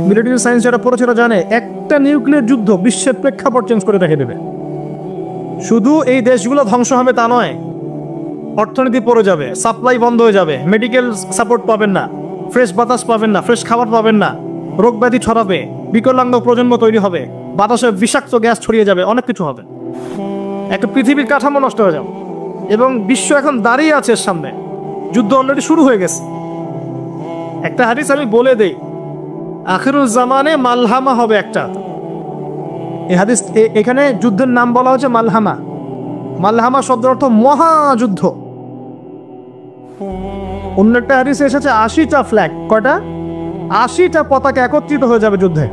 Military science যারা পড়েছে তারা জানে একটা নিউক্লিয়ার যুদ্ধ বিশ্বের প্রেক্ষাপট চেঞ্জ করে রেখে দেবে। শুধু এই দেশগুলো ধ্বংস হবে তা নয়, অর্থনীতি পড়ে যাবে, সাপ্লাই বন্ধ হয়ে যাবে, মেডিকেল সাপোর্ট পাবেন না, ফ্রেশ বাতাস পাবেন না, ফ্রেশ খাবার পাবেন না, রোগ ব্যাধি ছড়াবে, বিকলাঙ্গ প্রজন্ম তৈরি হবে, বাতাসে বিষাক্ত গ্যাস ছড়িয়ে যাবে, অনেক কিছু হবে। একটা পৃথিবীর কাঠামো নষ্ট হয়ে যাবে এবং বিশ্ব এখন দাঁড়িয়ে আছে সামনে, যুদ্ধ অলরেডি শুরু হয়ে গেছে। একটা হাদিস আমি বলে দেই, আখিরুল জামানে মালহামা হবে একটা। এই হাদিস এখানে যুদ্ধের নাম বলা হচ্ছে মালহামা। মালহামা শব্দের অর্থ মহাযুদ্ধ। অন্য একটা হাদিসে এসেছে 80টা ফ্ল্যাগ। কয়টা? 80টা পতাকা একত্রিত হয়ে যাবে যুদ্ধে।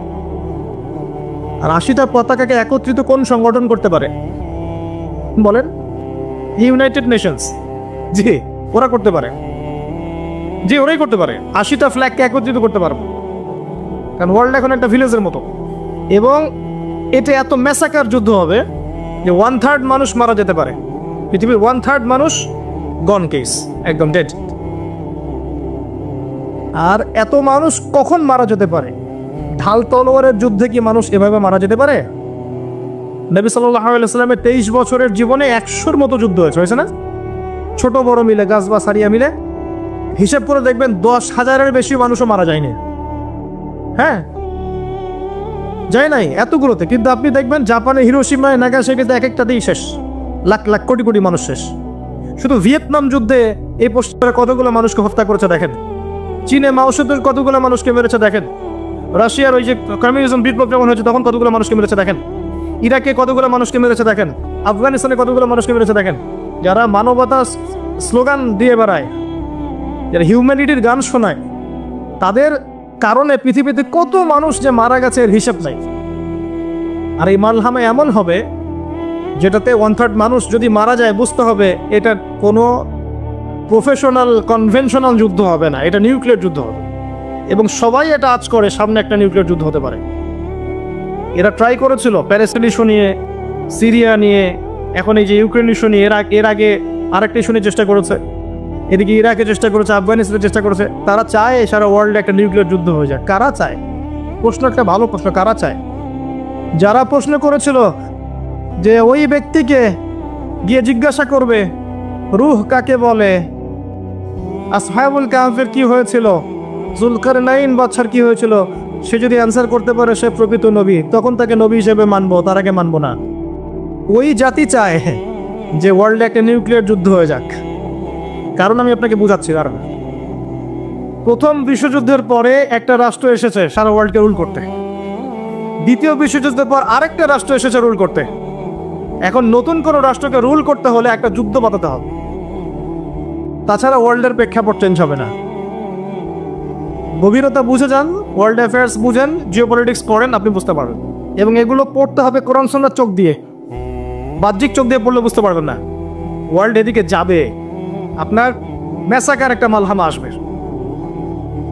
আর 80টা পতাকাকে একত্রিত কোন সংগঠন করতে পারে বলেন? United Nations. জি, ওরা করতে পারে। জি, ওরাই করতে পারে। 80টা ফ্ল্যাগকে একত্রিত করতে পারবে, কারণ ওয়ার্ল্ড এখন একটা ভিলেজের মতো। এবং এটা এত ম্যাসাকার যুদ্ধ হবে যে 1/3 মানুষ মারা যেতে পারে। পৃথিবীর 1/3 মানুষ গন কেস, একদম ডেড। আর এত মানুষ কখন মারা যেতে পারে? ঢাল তলোয়ারের যুদ্ধে কি মানুষ এভাবে মারা যেতে পারে? নবী সাল্লাল্লাহু আলাইহি সাল্লামের 23 বছরের জীবনে 100-র মতো যুদ্ধ হয়েছে না? ছোট বড় মিলে, গাজবা সারিয়া মিলে হিসাব করে দেখবেন 10,000-এর বেশি মানুষও মারা যায়নি। হ্যাঁ, যায় নাই এতগুলোতে। কিন্তু আপনি দেখবেন জাপানে হিরোশিমায় নাগাসাকিতে এক একটাতেই শেষ, লাখ লাখ কোটি কোটি মানুষ শেষ। শুধু ভিয়েতনাম যুদ্ধে এই পশ্চিমে কতগুলো মানুষকে হত্যা করেছে দেখেন। চীনে মাও সেতুর কতগুলো মানুষকে মেরেছে দেখেন। রাশিয়ার ওই যে কমিউনিজম বিপ্লব যখন হয়েছে তখন কতগুলো মানুষকে মেরেছে দেখেন। ইরাকে কতগুলো মানুষকে মেরেছে দেখেন। আফগানিস্তানে কতগুলো মানুষকে মেরেছে দেখেন। যারা মানবতা স্লোগান দিয়ে বেড়ায়, যারা হিউম্যানিটির গান শোনায়, তাদের কারণে পৃথিবীতে কত মানুষ যে মারা গেছে এর হিসাব নাই। আর এই মালহামা এমন হবে যেটাতে 1/3 মানুষ যদি মারা যায়, বুঝতে হবে এটা কোনো প্রফেশনাল কনভেনশনাল যুদ্ধ হবে না, এটা নিউক্লিয়ার যুদ্ধ হবে। এবং সবাই এটা আজ করে সামনে একটা নিউক্লিয়ার যুদ্ধ হতে পারে। এরা ট্রাই করেছিল প্যালেস্টাইন ইস্যু নিয়ে, সিরিয়া নিয়ে, এখন এই যে ইউক্রেন ইস্যু নিয়ে। এর আগে আরেকটা ইস্যু নিয়ে চেষ্টা করেছে, এদিকে ইরাকে চেষ্টা করেছে, আফগানিস্তানে চেষ্টা করেছে। তারা চায় সারা ওয়ার্ল্ডে একটা নিউক্লিয়ার যুদ্ধ হয়ে যায়। কারা চায়? প্রশ্ন একটা ভালো প্রশ্ন, কারা চায়? যারা প্রশ্ন করেছিল যে ওই ব্যক্তিকে গিয়ে জিজ্ঞাসা করবে রূহ কাকে বলে, আসহাবুল কাহফের কি হয়েছিল, যুলকারনাইন বাদশার কি হয়েছিল, সে যদি অ্যান্সার করতে পারে সে প্রকৃত নবী, তখন তাকে নবী হিসেবে মানবো, তার আগে মানবো না। ওই জাতি চায় যে ওয়ার্ল্ডে একটা নিউক্লিয়ার যুদ্ধ হয়ে যাক। কারণ আমি আপনাকে বুঝাচ্ছি। কারণ প্রথম বিশ্বযুদ্ধের পরে একটা রাষ্ট্র এসেছে সারা ওয়ার্ল্ডকে রুল করতে। দ্বিতীয় বিশ্বযুদ্ধের পর আরেকটা রাষ্ট্র এসেছে রুল করতে। এখন নতুন কোনো রাষ্ট্রকে রুল করতে হলে একটা যুদ্ধ বাঁধাতে হবে, তাছাড়া ওয়ার্ল্ডের প্রেক্ষাপট চেঞ্জ হবে না। গভীরতা বুঝে যান, ওয়ার্ল্ড অ্যাফেয়ার্স বুঝেন, জিওপলিটিক্স করেন, আপনি বুঝতে পারবেন। এবং এগুলো পড়তে হবে কোরআন সুন্নাহর চোখ দিয়ে। বাহ্যিক চোখ দিয়ে পড়লে বুঝতে পারবেন না। ওয়ার্ল্ড এদিকে যাবে, আপনার ম্যাসাকার একটা মালহামা আসবে।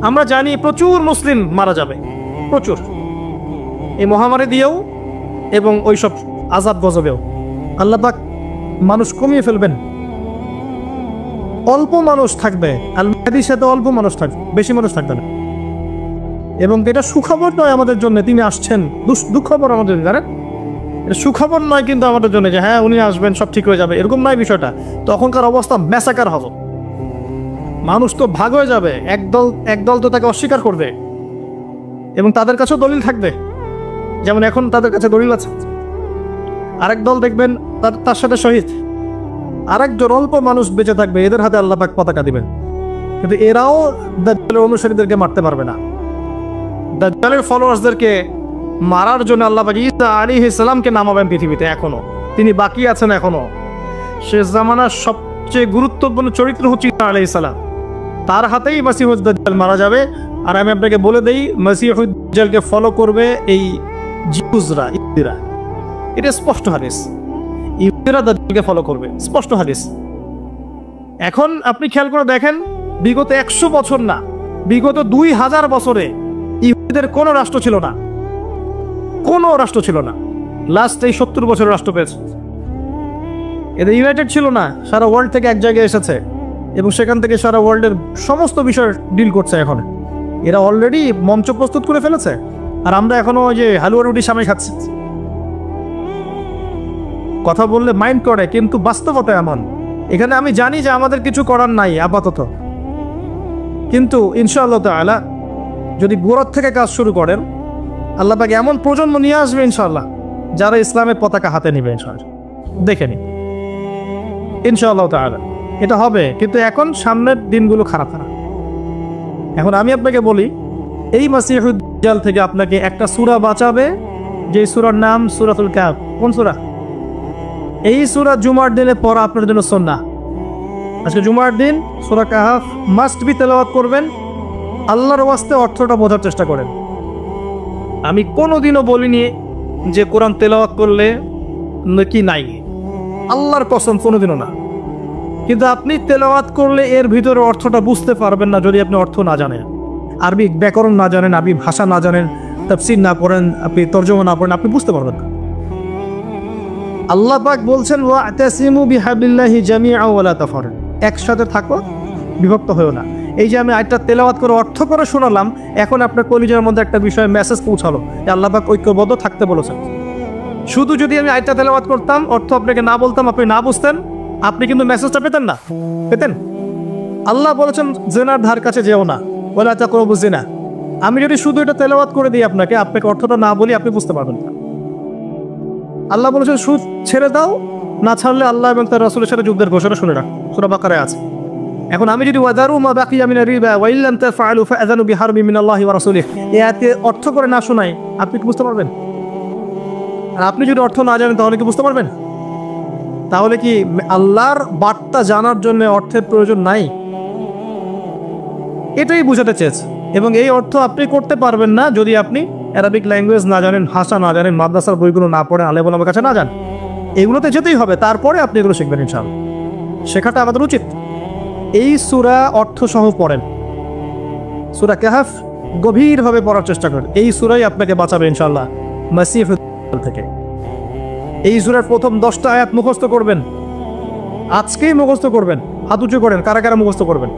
আমরা জানি প্রচুর মুসলিম মারা যাবে, প্রচুর, এই মহামারী দিয়েও এবং ওইসব আযাব গজবেও। আল্লাহ পাক মানুষ কমিয়ে ফেলবেন, অল্প মানুষ থাকবে। আল মাহদির সাথে অল্প মানুষ থাকবে, বেশি মানুষ থাকবে না। এবং এটা সুখবর নয় আমাদের জন্য, তিনি আসছেন। দুঃখবর আমাদের জন্য, জানেন? এটা সুখবর নয় কিন্তু আমাদের জন্য যে হ্যাঁ উনি আসবেন সব ঠিক হয়ে যাবে, এরকম নয় বিষয়টা। তখনকার অবস্থা ম্যাসাকার হবে, মানুষ তো ভাগ হয়ে যাবে। একদল তো তাকে অস্বীকার করবে এবং তাদের কাছেও দলিল থাকবে, যেমন এখন তাদের কাছে দলিল আছে। আরেক দল দেখবেন তার সাথে শহীদ। আরেকজন অল্প মানুষ বেঁচে থাকবে, এদের হাতে আল্লাহ পাক পতাকা দিবেন। কিন্তু এরাও দাজ্জালের অনুসারীদেরকে মারতে পারবে না। দাজ্জালের ফলোয়ার্সদেরকে মারার জন্য আল্লাহ পাক ঈসা আলাইহিস সালামকে নামাবেন পৃথিবীতে। এখনো তিনি বাকি আছেন। এখনো শেষ জামানার সবচেয়ে গুরুত্বপূর্ণ চরিত্র হচ্ছে ঈসা আলাইহিস সালাম। তার হাতেই মাসিহুদ দাজ্জাল মারা যাবে। আর আমি আপনাকে বলে দেই, মাসিহুদ দাজ্জালকে ফলো করবে এই জিউসরা, ইহুদিরা। এটা স্পষ্ট হাদিস, ইহুদিরা দাজ্জালকে ফলো করবে, স্পষ্ট হাদিস। এখন আপনি খেয়াল করে দেখেন, বিগত 100 বছর না, বিগত 2000 বছরে ইহুদিদের কোনো রাষ্ট্র ছিল না, কোনো রাষ্ট্র ছিল না। লাস্ট এই 70 বছরের রাষ্ট্র পেয়েছে। এদের ইউনাইটেড ছিল না, সারা ওয়ার্ল্ড থেকে এক জায়গায় এসেছে এবং সেখান থেকে সারা ওয়ার্ল্ডের সমস্ত বিষয় ডিল করছে এখন। এরা অলরেডি মঞ্চ প্রস্তুত করে ফেলেছে, আর আমরা এখনো ওই যে হালুয়া রুটি সামনে খাচ্ছি। কথা বললে মাইন্ড করে, কিন্তু বাস্তবতা এমন। এখানে আমি জানি যে আমাদের কিছু করার নাই আপাতত, কিন্তু ইনশাআল্লাহ তাআলা যদি গোড়ার থেকে কাজ শুরু করেন, আল্লাহ পাক এমন প্রজন্ম নিয়ে আসবে ইনশাআল্লাহ যারা ইসলামের পতাকা হাতে নেবে। ইনশাআল্লাহ দেখে নিন, ইনশাআল্লাহ তাআলা এটা হবে। কিন্তু এখন সামনের দিনগুলো খারাপ খারাপ। এখন আমি আপনাকে বলি, এই মাসিহুদ দাজ্জাল থেকে আপনাকে একটা সূরা বাঁচাবে, যে সূরার নাম সূরাতুল কাহফ। কোন সূরা? এই সূরা জুমার দিনে পড়া আপনার জন্য সুন্নাহ। আজকে জুমার দিন সূরা কাহফ মাস্ট বি তেলাওয়াত করবেন। আল্লাহর ওয়াস্তে অর্থটা বোঝার চেষ্টা করেন। আমি কোনোদিনও বলিনি যে কোরআন তেলাওয়াত করলে কি নাই, আল্লাহর কসম কোনোদিনও না। কিন্তু আপনি তেলাওয়াত করলে এর ভিতরে অর্থটা বুঝতে পারবেন না যদি আপনি অর্থ না জানেন, আরবি ব্যাকরণ না জানেন, আরবি ভাষা না জানেন, তাফসীর না পড়েন, আপনি তরজমা না পড়েন, আপনি বুঝতে পারবেন না। আল্লাহ পাক বলছেন ওয়াতাসিমু বিহাবিল্লাহি জামিআন ওয়া লা তাফাররাকু, একসাথে থাকো, বিভক্ত হয়েও না। এই যে আমি আয়াতটা তেলাওয়াত করে অর্থ করে শোনালাম, এখন আপনার কলিজার মধ্যে একটা বিষয় মেসেজ পৌঁছালো যে আল্লাহ পাক ঐক্যবদ্ধ থাকতে বলেছেন। শুধু যদি আমি আয়াতটা তেলাওয়াত করতাম, অর্থ আপনাকে না বলতাম, আপনি না বুঝতেন, আপনি কিন্তু মেসেজটা পেতেন না। পেতেন? আল্লাহ বলেছেন জিনার ধার কাছে যেও না, ওয়ালা তাকরাবু জিনা। আমি যদি শুধু এটা তেলাওয়াত করে দিই আপনাকে অর্থটা না বলি, আপনি বুঝতে পারবেন না। আল্লাহ বলেছেন সুদ ছেড়ে দাও, না ছাড়লে আল্লাহ এবং তার রাসূলের সাথে যুদ্ধের ঘোষণা শুনে রাখ, সূরা বাকারায় আছে। এখন আমি যদি ওয়াদারু মা বাকিয়া মিনার রিবা ওয়া ইল্লাম তাফআলু ফাআযানু বিহারবি মিনাল্লাহি ওয়া রাসূলিহি এই আয়াতে অর্থ করে না শোনাই, আপনি কি বুঝতে পারবেন? আর আপনি যদি অর্থ না জানেন তাহলে কি বুঝতে পারবেন? তাহলে কি আল্লাহর বার্তা জানার জন্য অর্থের প্রয়োজন নাই? এটাই বোঝাতে চেয়েছে। এবং এই অর্থ আপনি করতে পারবেন না যদি আপনি অ্যারাবিক ল্যাঙ্গুয়েজ না জানেন, ভাষা না জানেন, মাদ্রাসার বইগুলো না পড়েন, আলেম ওলামার কাছে না যান। এগুলোতে যেতেই হবে, তারপরে আপনি এগুলো শিখবেন ইনশাআল্লাহ। শেখাটা আমাদের উচিত। এই সূরা অর্থ সহ পড়েন, সূরা কাহফ গভীরভাবে পড়ার চেষ্টা করেন। এই সূরাই আপনাকে বাঁচাবে ইনশাআল্লাহ মাসিহুদ দাজ্জাল থেকে। এই সূরার প্রথম 10টা আয়াত মুখস্থ করবেন, আজকেই মুখস্থ করবেন। হাত উঁচু করেন, কারা কারা মুখস্থ করবেন?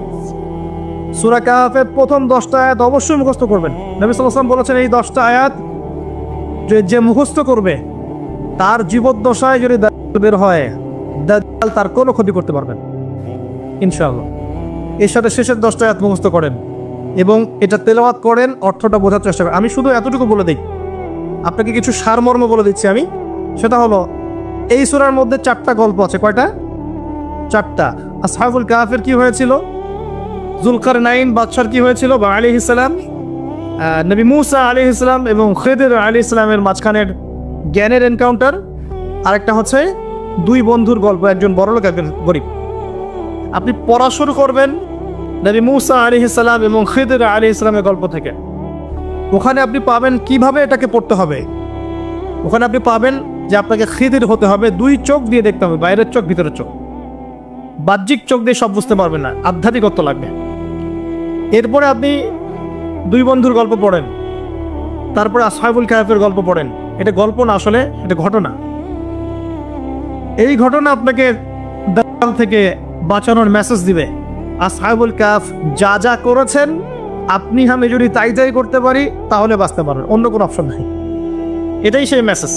সূরা কাহফের প্রথম 10টা আয়াত অবশ্যই মুখস্থ করবেন। নবী সাল্লাল্লাহু আলাইহি ওয়াসাল্লাম বলেছেন এই 10টা আয়াত যে মুখস্থ করবে, তার জীবদ্দশায় যদি দাজ্জাল বের হয়, দাজ্জাল তার কোনো ক্ষতি করতে পারবে না ইনশাআল্লাহ। এর সাথে শেষের 10টা আয়াত মুখস্থ করেন এবং এটা তেলাওয়াত করেন, অর্থটা বোঝার চেষ্টা করেন। আমি শুধু এতটুকু বলে দিই, আপনাকে কিছু সারমর্ম বলে দিচ্ছি আমি। সেটা হলো, এই সূরার মধ্যে 4টা গল্প আছে। কয়টা? 4টা। আসহাবুল কাহফের কি হয়েছিল, যুলকারনাইন বাদশার কি হয়েছিল বা আলাইহিস সালাম, নবী মুসা আলাইহিস সালাম এবং খিদির আলাইহিস সালামের মাঝখানের জ্ঞানের এনকাউন্টার, আরেকটা হচ্ছে 2 বন্ধুর গল্প, একজন বড়লোক একজন গরিব। আপনি পড়া শুরু করবেন নবী মুসা আলাইহিস সালাম এবং খিদির আলাইহিস সালামের গল্প থেকে। ওখানে আপনি পাবেন কিভাবে এটাকে পড়তে হবে। ওখানে আপনি পাবেন যে আপনাকে খিদির হতে হবে, 2 চোখ দিয়ে দেখতে হবে, বাইরের চোখ ভিতরের চোখ। বাহ্যিক চোখ দিয়ে সব বুঝতে পারবেন না, আধ্যাত্মিকত্ব লাগবে। এরপরে আপনি 2 বন্ধুর গল্প পড়েন, তারপরে আসহাবুল কাহফের গল্প পড়েন। এটা গল্প না, আসলে এটা ঘটনা। এই ঘটনা আপনাকে দাজ্জাল থেকে বাঁচানোর মেসেজ দিবে। আসহাবুল কাহফ যা যা করেছেন, আপনি আমি যদি তাই তাই করতে পারি তাহলে বাঁচতে পারবেন, অন্য কোনো অপশন নেই। এটাই সেই মেসেজ।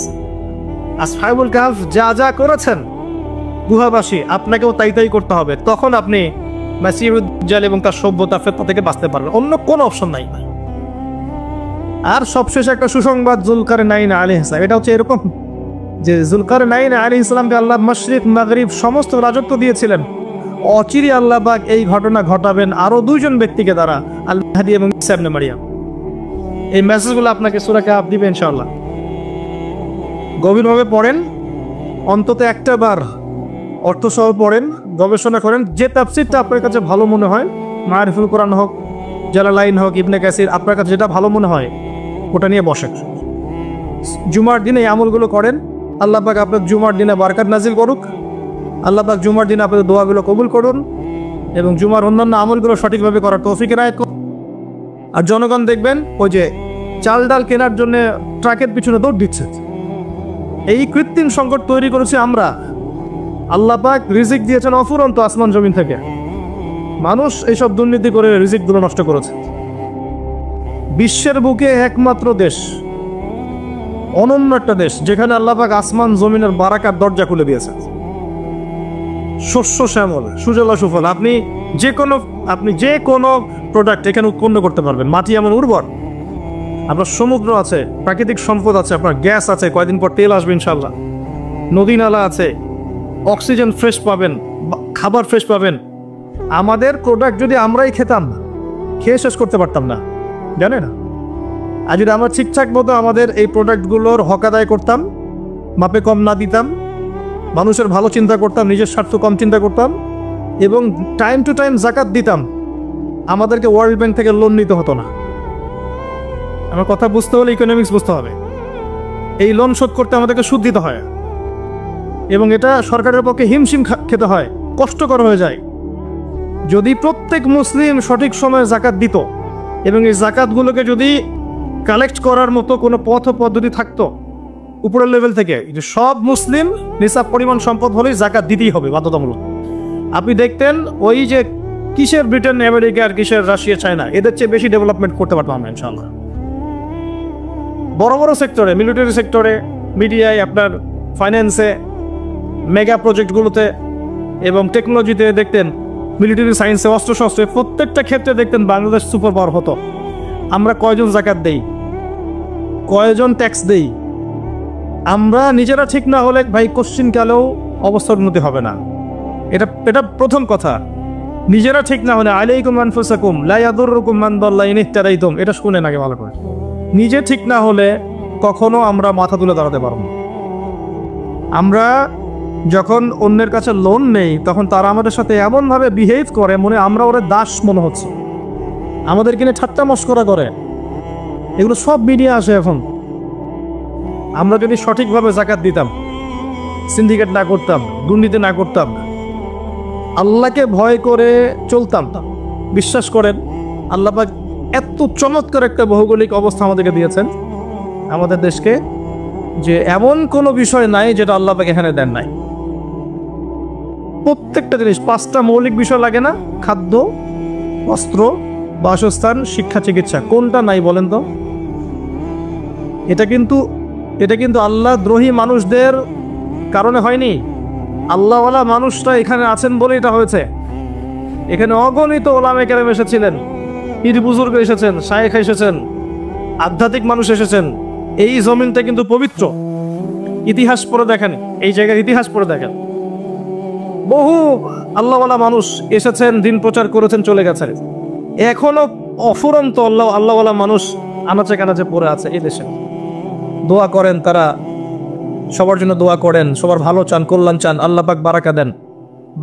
আসহাবুল কাহফ যা যা করেছেন গুহাবাসী, আপনাকেও তাই তাই করতে হবে, তখন আপনি মাসিহুদ দাজ্জাল এবং তার সভ্যতা ফেতনা থেকে বাঁচতে পারবেন, অন্য কোনো অপশন নাই। আর সবশেষে একটা সুসংবাদ যুলকারনাইন আলাইহিস সালাম। এটা হচ্ছে এরকম যে যুলকারনাইন আলাইহিস সালামকে আল্লাহ মাশরিক মাগরিব সমস্ত রাজত্ব দিয়েছিলেন। অচিরে আল্লাহ পাক এই ঘটনা ঘটাবেন আরো 2 জন ব্যক্তিকে দ্বারা, আল মাহদী এবং ঈসা ইবনে মারইয়াম। এই মেসেজগুলো আপনাকে সূরা কাহফ দিবে ইনশাআল্লাহ। গভীরভাবে পড়েন, অন্তত একটা বার অর্থ সহ পড়েন, গবেষণা করেন। যে তাফসীরটা আপনার কাছে ভালো মনে হয়, মারিফুল কোরআন হোক, জালালাইন হোক, ইবনে কাসির, আপনার কাছে যেটা ভালো মনে হয় ওটা নিয়ে বসেন। জুমার দিনে এই আমলগুলো করেন। আল্লাহ পাক আপনার জুমার দিনে বারাকাত নাজিল করুক। আল্লাহ পাক জুমার দিনে আপনাদের দোয়াগুলো কবুল করুন এবং জুমার অন্যান্য আমলগুলো সঠিকভাবে করার তৌফিক এনায়েত করুন। আর জনগণ দেখবেন ওই যে চাল ডাল কেনার জন্য ট্রাকের পিছনে দৌড় দিচ্ছে। এই কৃত্রিম সংকট তৈরি করেছি আমরা। আল্লাহ পাক রিজিক দিয়েছেন অফুরন্ত আসমান জমিন থেকে, মানুষ এইসব দুর্নীতি করে রিজিকগুলো নষ্ট করেছে। বিশ্বের বুকে একমাত্র দেশ, অনন্য একটা দেশ যেখানে আল্লাহ পাক আসমান জমিনের বারাকার দরজা খুলে দিয়েছেন। শস্য শ্যামল, সুজলা সুফল, আপনি যে কোনো প্রোডাক্ট এখানে উৎপন্ন করতে পারবেন। মাটি এমন উর্বর, আপনার সমুদ্র আছে, প্রাকৃতিক সম্পদ আছে, আপনার গ্যাস আছে, কয়দিন পর তেল আসবে ইনশাল্লাহ, নদী নালা আছে, অক্সিজেন ফ্রেশ পাবেন, খাবার ফ্রেশ পাবেন। আমাদের প্রোডাক্ট যদি আমরাই খেতাম, খেয়ে শেষ করতে পারতাম না, জানে না? আর যদি আমরা ঠিকঠাক মতো আমাদের এই প্রোডাক্টগুলোর হক আদায় করতাম, মাপে কম না দিতাম, মানুষের ভালো চিন্তা করতাম, নিজের স্বার্থ কম চিন্তা করতাম এবং টাইম টু টাইম জাকাত দিতাম, আমাদেরকে ওয়ার্ল্ড ব্যাংক থেকে লোন নিতে হতো না। আমার কথা বুঝতে হলে ইকোনমিক্স বুঝতে হবে। এই লোন শোধ করতে আমাদেরকে সুদ দিতে হয় এবং এটা সরকারের পক্ষে হিমশিম খেতে হয়, কষ্টকর হয়ে যায়। যদি প্রত্যেক মুসলিম সঠিক সময়ে জাকাত দিত এবং এই জাকাতগুলোকে যদি কালেক্ট করার মতো কোনো পথ ও পদ্ধতি থাকতো উপরের লেভেল থেকে, যে সব মুসলিম নিসাব পরিমাণ সম্পদ হলেই জাকাত দিতেই হবে বাধ্যতামূলক, আপনি দেখতেন ওই যে কিসের ব্রিটেন, আমেরিকা আর কিসের রাশিয়া, চায়না, এদের চেয়ে বেশি ডেভেলপমেন্ট করতে পারতাম আমরা ইনশাআল্লাহ। বড় বড় সেক্টরে, মিলিটারি সেক্টরে, মিডিয়ায়, আপনার ফাইন্যান্সে, মেগা প্রজেক্টগুলোতে এবং টেকনোলজিতে দেখতেন, মিলিটারি সায়েন্সে, অস্ত্রশস্ত্রে, প্রত্যেকটা ক্ষেত্রে দেখতেন বাংলাদেশ সুপার পাওয়ার হতো। আমরা কয়জন জাকাত দেই, কয়জন ট্যাক্স দেই? আমরা নিজেরা ঠিক না হলে ভাই কোশ্চিনকালেও অবস্থার উন্নতি হবে না। এটা প্রথম কথা। নিজেরা ঠিক না হলে আলাইকুম আনফুসাকুম লা ইয়াদুররুকুম মান দাল্লা ইন ইহতাদাইতুম, এটা শুনেন আগে ভালো করে। নিজে ঠিক না হলে কখনো আমরা মাথা তুলে দাঁড়াতে পারব না। আমরা যখন অন্যের কাছে লোন নেই তখন তারা আমাদের সাথে এমনভাবে বিহেভ করে, মনে আমরা ওরা দাস মনে হচ্ছে, আমাদের কিনে ঠাট্টা মস্করা করে। এগুলো সব মিডিয়া আসে এখন। আমরা যদি সঠিকভাবে জাকাত দিতাম, সিন্ডিকেট না করতাম, দুর্নীতি না করতাম, আল্লাহকে ভয় করে চলতাম, বিশ্বাস করেন আল্লাহ পাক এত চমৎকার একটা ভৌগোলিক অবস্থা আমাদেরকে দিয়েছেন আমাদের দেশকে, যে এমন কোনো বিষয় নাই যেটা আল্লাহ পাক এখানে দেন নাই। প্রত্যেকটা জিনিস, 5টা মৌলিক বিষয় লাগে না? খাদ্য, বস্ত্র, বাসস্থান, শিক্ষা, চিকিৎসা। কোনটা নাই বলেন তো? এটা কিন্তু আল্লাহ দ্রোহী মানুষদের কারণে হয়নি, আল্লাহওয়ালা মানুষরা এখানে আছেন বলে এটা হয়েছে। এখানে অগণিত ওলামে কেরাম এসেছিলেন, পীর বুজুর্গ এসেছেন, শায়েখ এসেছেন, আধ্যাত্মিক মানুষ এসেছেন। এই জমিনটা কিন্তু পবিত্র। ইতিহাস পড়ে দেখেন, এই জায়গার ইতিহাস পড়ে দেখেন, বহু আল্লাহওয়ালা মানুষ এসেছেন, দিন প্রচার করেছেন, চলে গেছেন। এখনো অফুরন্ত আল্লাহওয়ালা মানুষ আনাচে কানাচে পড়ে আছে এই দেশে। দোয়া করেন তারা, সবার জন্য দোয়া করেন, সবার ভালো চান, কল্যাণ চান, আল্লাহ পাক বারাকা দেন।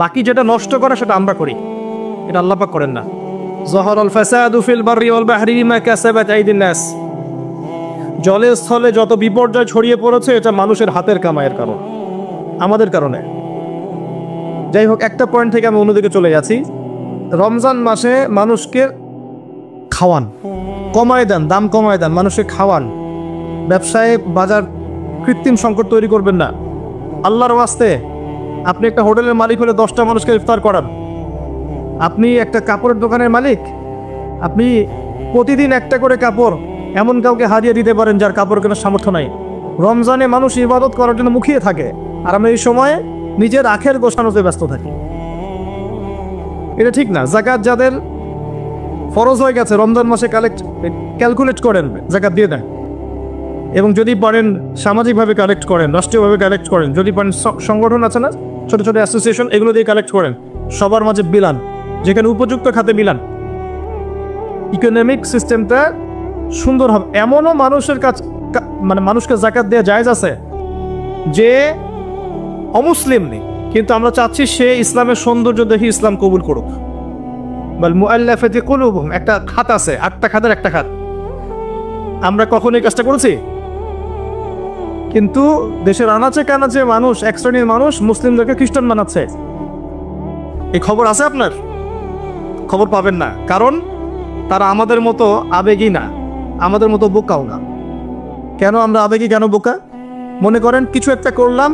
বাকি যেটা নষ্ট করে সেটা আমরা করি, এটা আল্লাহ পাক করেন না। যহরাল ফাসাদু ফিল বাররি ওয়াল বাহরি বিমা কাসাবাত আইদিন নাস। জলে স্থলে যত বিপর্যয় ছড়িয়ে পড়েছে এটা মানুষের হাতের কামাইয়ের কারণ, আমাদের কারণে। যাই হোক, একটা পয়েন্ট থেকে আমি অন্যদিকে চলে যাচ্ছি। রমজান মাসে মানুষকে খাওয়ান, কমায় দেন, দাম কমায় দেন, মানুষকে খাওয়ান। ব্যবসায় বাজার কৃত্রিম সংকট তৈরি করবেন না। আল্লাহর ওয়াস্তে আপনি একটা হোটেলের মালিক হলে 10টা মানুষকে ইফতার করান। আপনি একটা কাপড়ের দোকানের মালিক, আপনি প্রতিদিন একটা করে কাপড় এমন কাউকে হারিয়ে দিতে পারেন যার কাপড় কেনার সামর্থ্য নাই। রমজানে মানুষ ইবাদত করার জন্য মুখিয়ে থাকে, আর আমরা এই সময়ে নিজের আখের গোছানোতে ব্যস্ত থাকি। এটা ঠিক না। জাকাত যাদের ফরজ হয়ে গেছে রমজান মাসে ক্যালকুলেট করেন, জাকাত দিয়ে দেন। এবং যদি পারেন সামাজিকভাবে কালেক্ট করেন, রাষ্ট্রীয়ভাবে কালেক্ট করেন। যদি পারেন সংগঠন আছে না, ছোট ছোট অ্যাসোসিয়েশন, এগুলো দিয়ে কালেক্ট করেন, সবার মাঝে বিলান, যেখানে উপযুক্ত খাতে বিলান। ইকোনমিক সিস্টেমটা সুন্দর হবে। এমনও মানুষের কাছে মানুষকে জাকাত দেওয়া জায়েজ আছে যে অমুসলিম নেই, কিন্তু আমরা চাচ্ছি সে ইসলামের সৌন্দর্য দেখে ইসলাম কবুল করুক। বাল মুআল্লাফাতি কুলুবুহুম, একটা খাত আছে, 8টা খাতের একটা খাত। আমরা কখন এই কাজটা করেছি? কিন্তু দেশের আনাচে কানাচে মানুষ, এক শ্রেণীর মানুষ মুসলিমদেরকে খ্রিস্টান বানাচ্ছে। এই খবর আছে আপনার? খবর পাবেন না, কারণ তারা আমাদের মতো আবেগী না, আমাদের মতো বোকাও না। কেন আমরা আবেগী, কেন বোকা? মনে করেন কিছু একটা করলাম,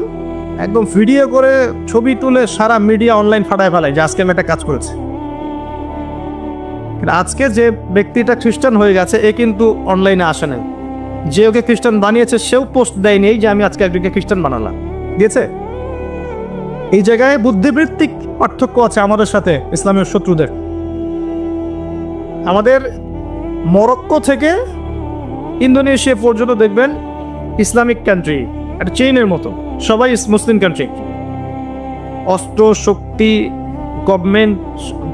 একদম ভিডিও করে ছবি তুলে সারা মিডিয়া অনলাইন ফাটায় ফেলায় যে আজকে আমি একটা কাজ করেছি। আজকে যে ব্যক্তিটা খ্রিস্টান হয়ে গেছে এ কিন্তু অনলাইনে আসে না, যে ওকে খ্রিস্টান বানিয়েছে সেও পোস্ট দেয়নি যে আমি আজকে একজনকে খ্রিস্টান বানালাম, দিয়েছে? এই জায়গায় বুদ্ধিবৃত্তিক পার্থক্য আছে আমাদের সাথে ইসলামের শত্রুদের। আমাদের মরক্কো থেকে ইন্দোনেশিয়া পর্যন্ত দেখবেন ইসলামিক কান্ট্রি, একটা চেইনের মতো, সবাই মুসলিম কান্ট্রি। অস্ত্র শক্তি, গভর্নমেন্ট,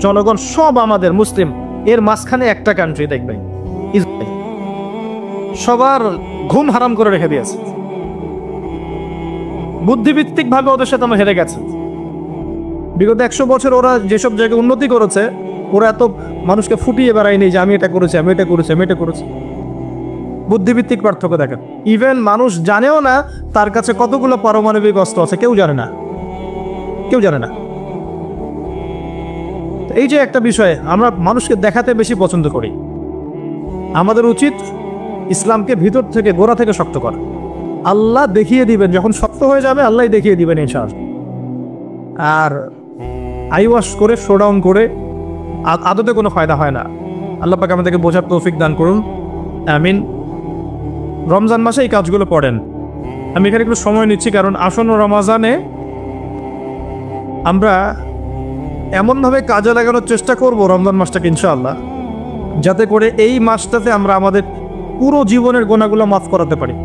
জনগণ সব আমাদের মুসলিম। এর মাঝখানে একটা কান্ট্রি দেখবেন ইসরায়েল, সবার ঘুম হারাম করে রেখে দিয়েছে। বুদ্ধিভিত্তিক ভাবে ওদের সাথে আমরা হেরে গেছে। বিগত 100 বছর ওরা যেসব জায়গায় উন্নতি করেছে, ওরা এত মানুষকে ফুটিয়ে বেড়ায়নি যে আমি এটা করেছি, আমি এটা করেছি, আমি এটা করেছি। বুদ্ধিভিত্তিক পার্থক্য দেখেন। ইভেন মানুষ জানেও না তার কাছে কতগুলো পারমাণবিক অস্ত্র আছে, কেউ জানে না, কেউ জানে না। এই যে একটা বিষয়, আমরা মানুষকে দেখাতে বেশি পছন্দ করি। আমাদের উচিত ইসলামকে ভিতর থেকে, গোড়া থেকে শক্ত করা। আল্লাহ দেখিয়ে দিবেন, যখন শক্ত হয়ে যাবে আল্লাহ দেখিয়ে দিবেন ইনশাআল্লাহ। আর আইওয়াশ করে, শোডাউন করে আদতে কোনো ফায়দা হয় না। আল্লাহ পাক আমাদেরকে বোঝার তৌফিক দান করুন, আমিন। রমজান মাসে এই কাজগুলো পড়েন। আমি এখানে একটু সময় নিচ্ছি কারণ আসন্ন রমজানে আমরা এমনভাবে কাজে লাগানোর চেষ্টা করব রমজান মাসটাকে ইনশাআল্লাহ, যাতে করে এই মাসটাতে আমরা আমাদের পুরো জীবনের গোনাগুলো মাফ করাতে পারি।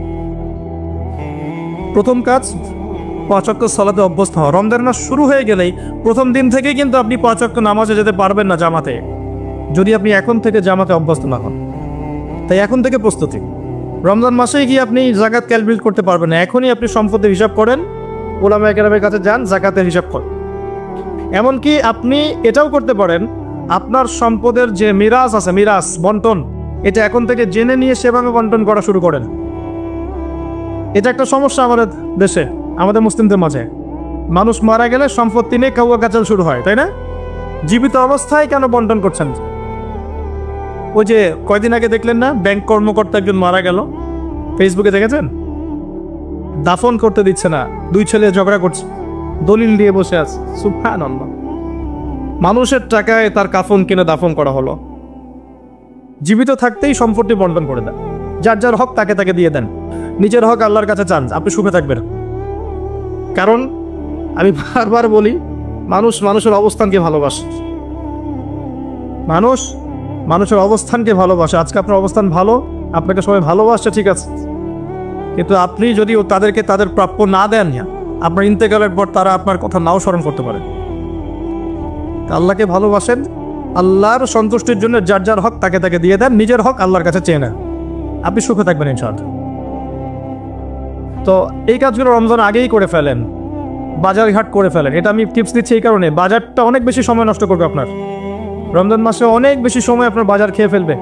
প্রথম কাজ 5 ওয়াক্ত সালাতে অভ্যস্ত হওয়া। রমজান মাস শুরু হয়ে গেলেই প্রথম দিন থেকেই কিন্তু আপনি 5 ওয়াক্ত নামাজে যেতে পারবেন না জামাতে, যদি আপনি এখন থেকে জামাতে অভ্যস্ত না হন। তাই এখন থেকে প্রস্তুতি। রমজান মাসেই গিয়ে আপনি জাকাত ক্যালকুলেট করতে পারবেন না, এখনই আপনি সম্পদের হিসাব করেন, ওলামায়ে কেরামের কাছে যান, জাকাতের হিসাব করেন। এমনকি আপনি এটাও করতে পারেন, আপনার সম্পদের যে মিরাস আছে, মিরাস বন্টন, এটা এখন থেকে জেনে নিয়ে সেভাবে বন্টন করা শুরু করেন। এটা একটা সমস্যা আমাদের দেশে, আমাদের মুসলিমদের মাঝে। মানুষ মারা গেলে সম্পত্তি নিয়ে কাউয়া কাচাল শুরু হয়, তাই না? জীবিত অবস্থায় কেন বন্টন করছেন? ওই যে কয়দিন আগে দেখলেন না, ব্যাংক কর্মকর্তা একজন মারা গেল, ফেসবুকে দেখেছেন? দাফন করতে দিচ্ছে না, 2 ছেলে ঝগড়া করছে, দলিল দিয়ে বসে আছে। সুবহানাল্লাহ, মানুষের টাকায় তার কাফন কিনে দাফন করা হলো। জীবিত থাকতেই সম্পত্তি বন্টন করে দেন, যার যার হক তাকে তাকে দিয়ে দেন, নিজের হক আল্লাহর কাছে চান, আপনি সুখে থাকবেন। কারণ আমি বারবার বলি, মানুষ মানুষের অবস্থানকে ভালোবাসে, মানুষ মানুষের অবস্থানকে ভালোবাসে। আজকে আপনার অবস্থান ভালো, আপনাকে সবাই ভালোবাসছে, ঠিক আছে, কিন্তু আপনি যদি তাদেরকে তাদের প্রাপ্য না দেন, আপনার ইন্তেকালের পর তারা আপনার কথা নাও স্মরণ করতে পারে। আল্লাহকে ভালোবাসেন, আল্লাহর সন্তুষ্টির জন্য যার যার হক তাকে তাকে দিয়ে দেন, নিজের হক আল্লাহর কাছে চেয়ে নেন, আপনি সুখে থাকবেন ইনশাআল্লাহ। তো এই কাজগুলো রমজান আগেই করে ফেলেন, বাজার ঘাট করে ফেলেন। এটা আমি টিপস দিচ্ছি এই কারণে, বাজারটা অনেক বেশি সময় নষ্ট করবে আপনার। রমজান মাসে অনেক বেশি সময় আপনার বাজার খেয়ে ফেলবে।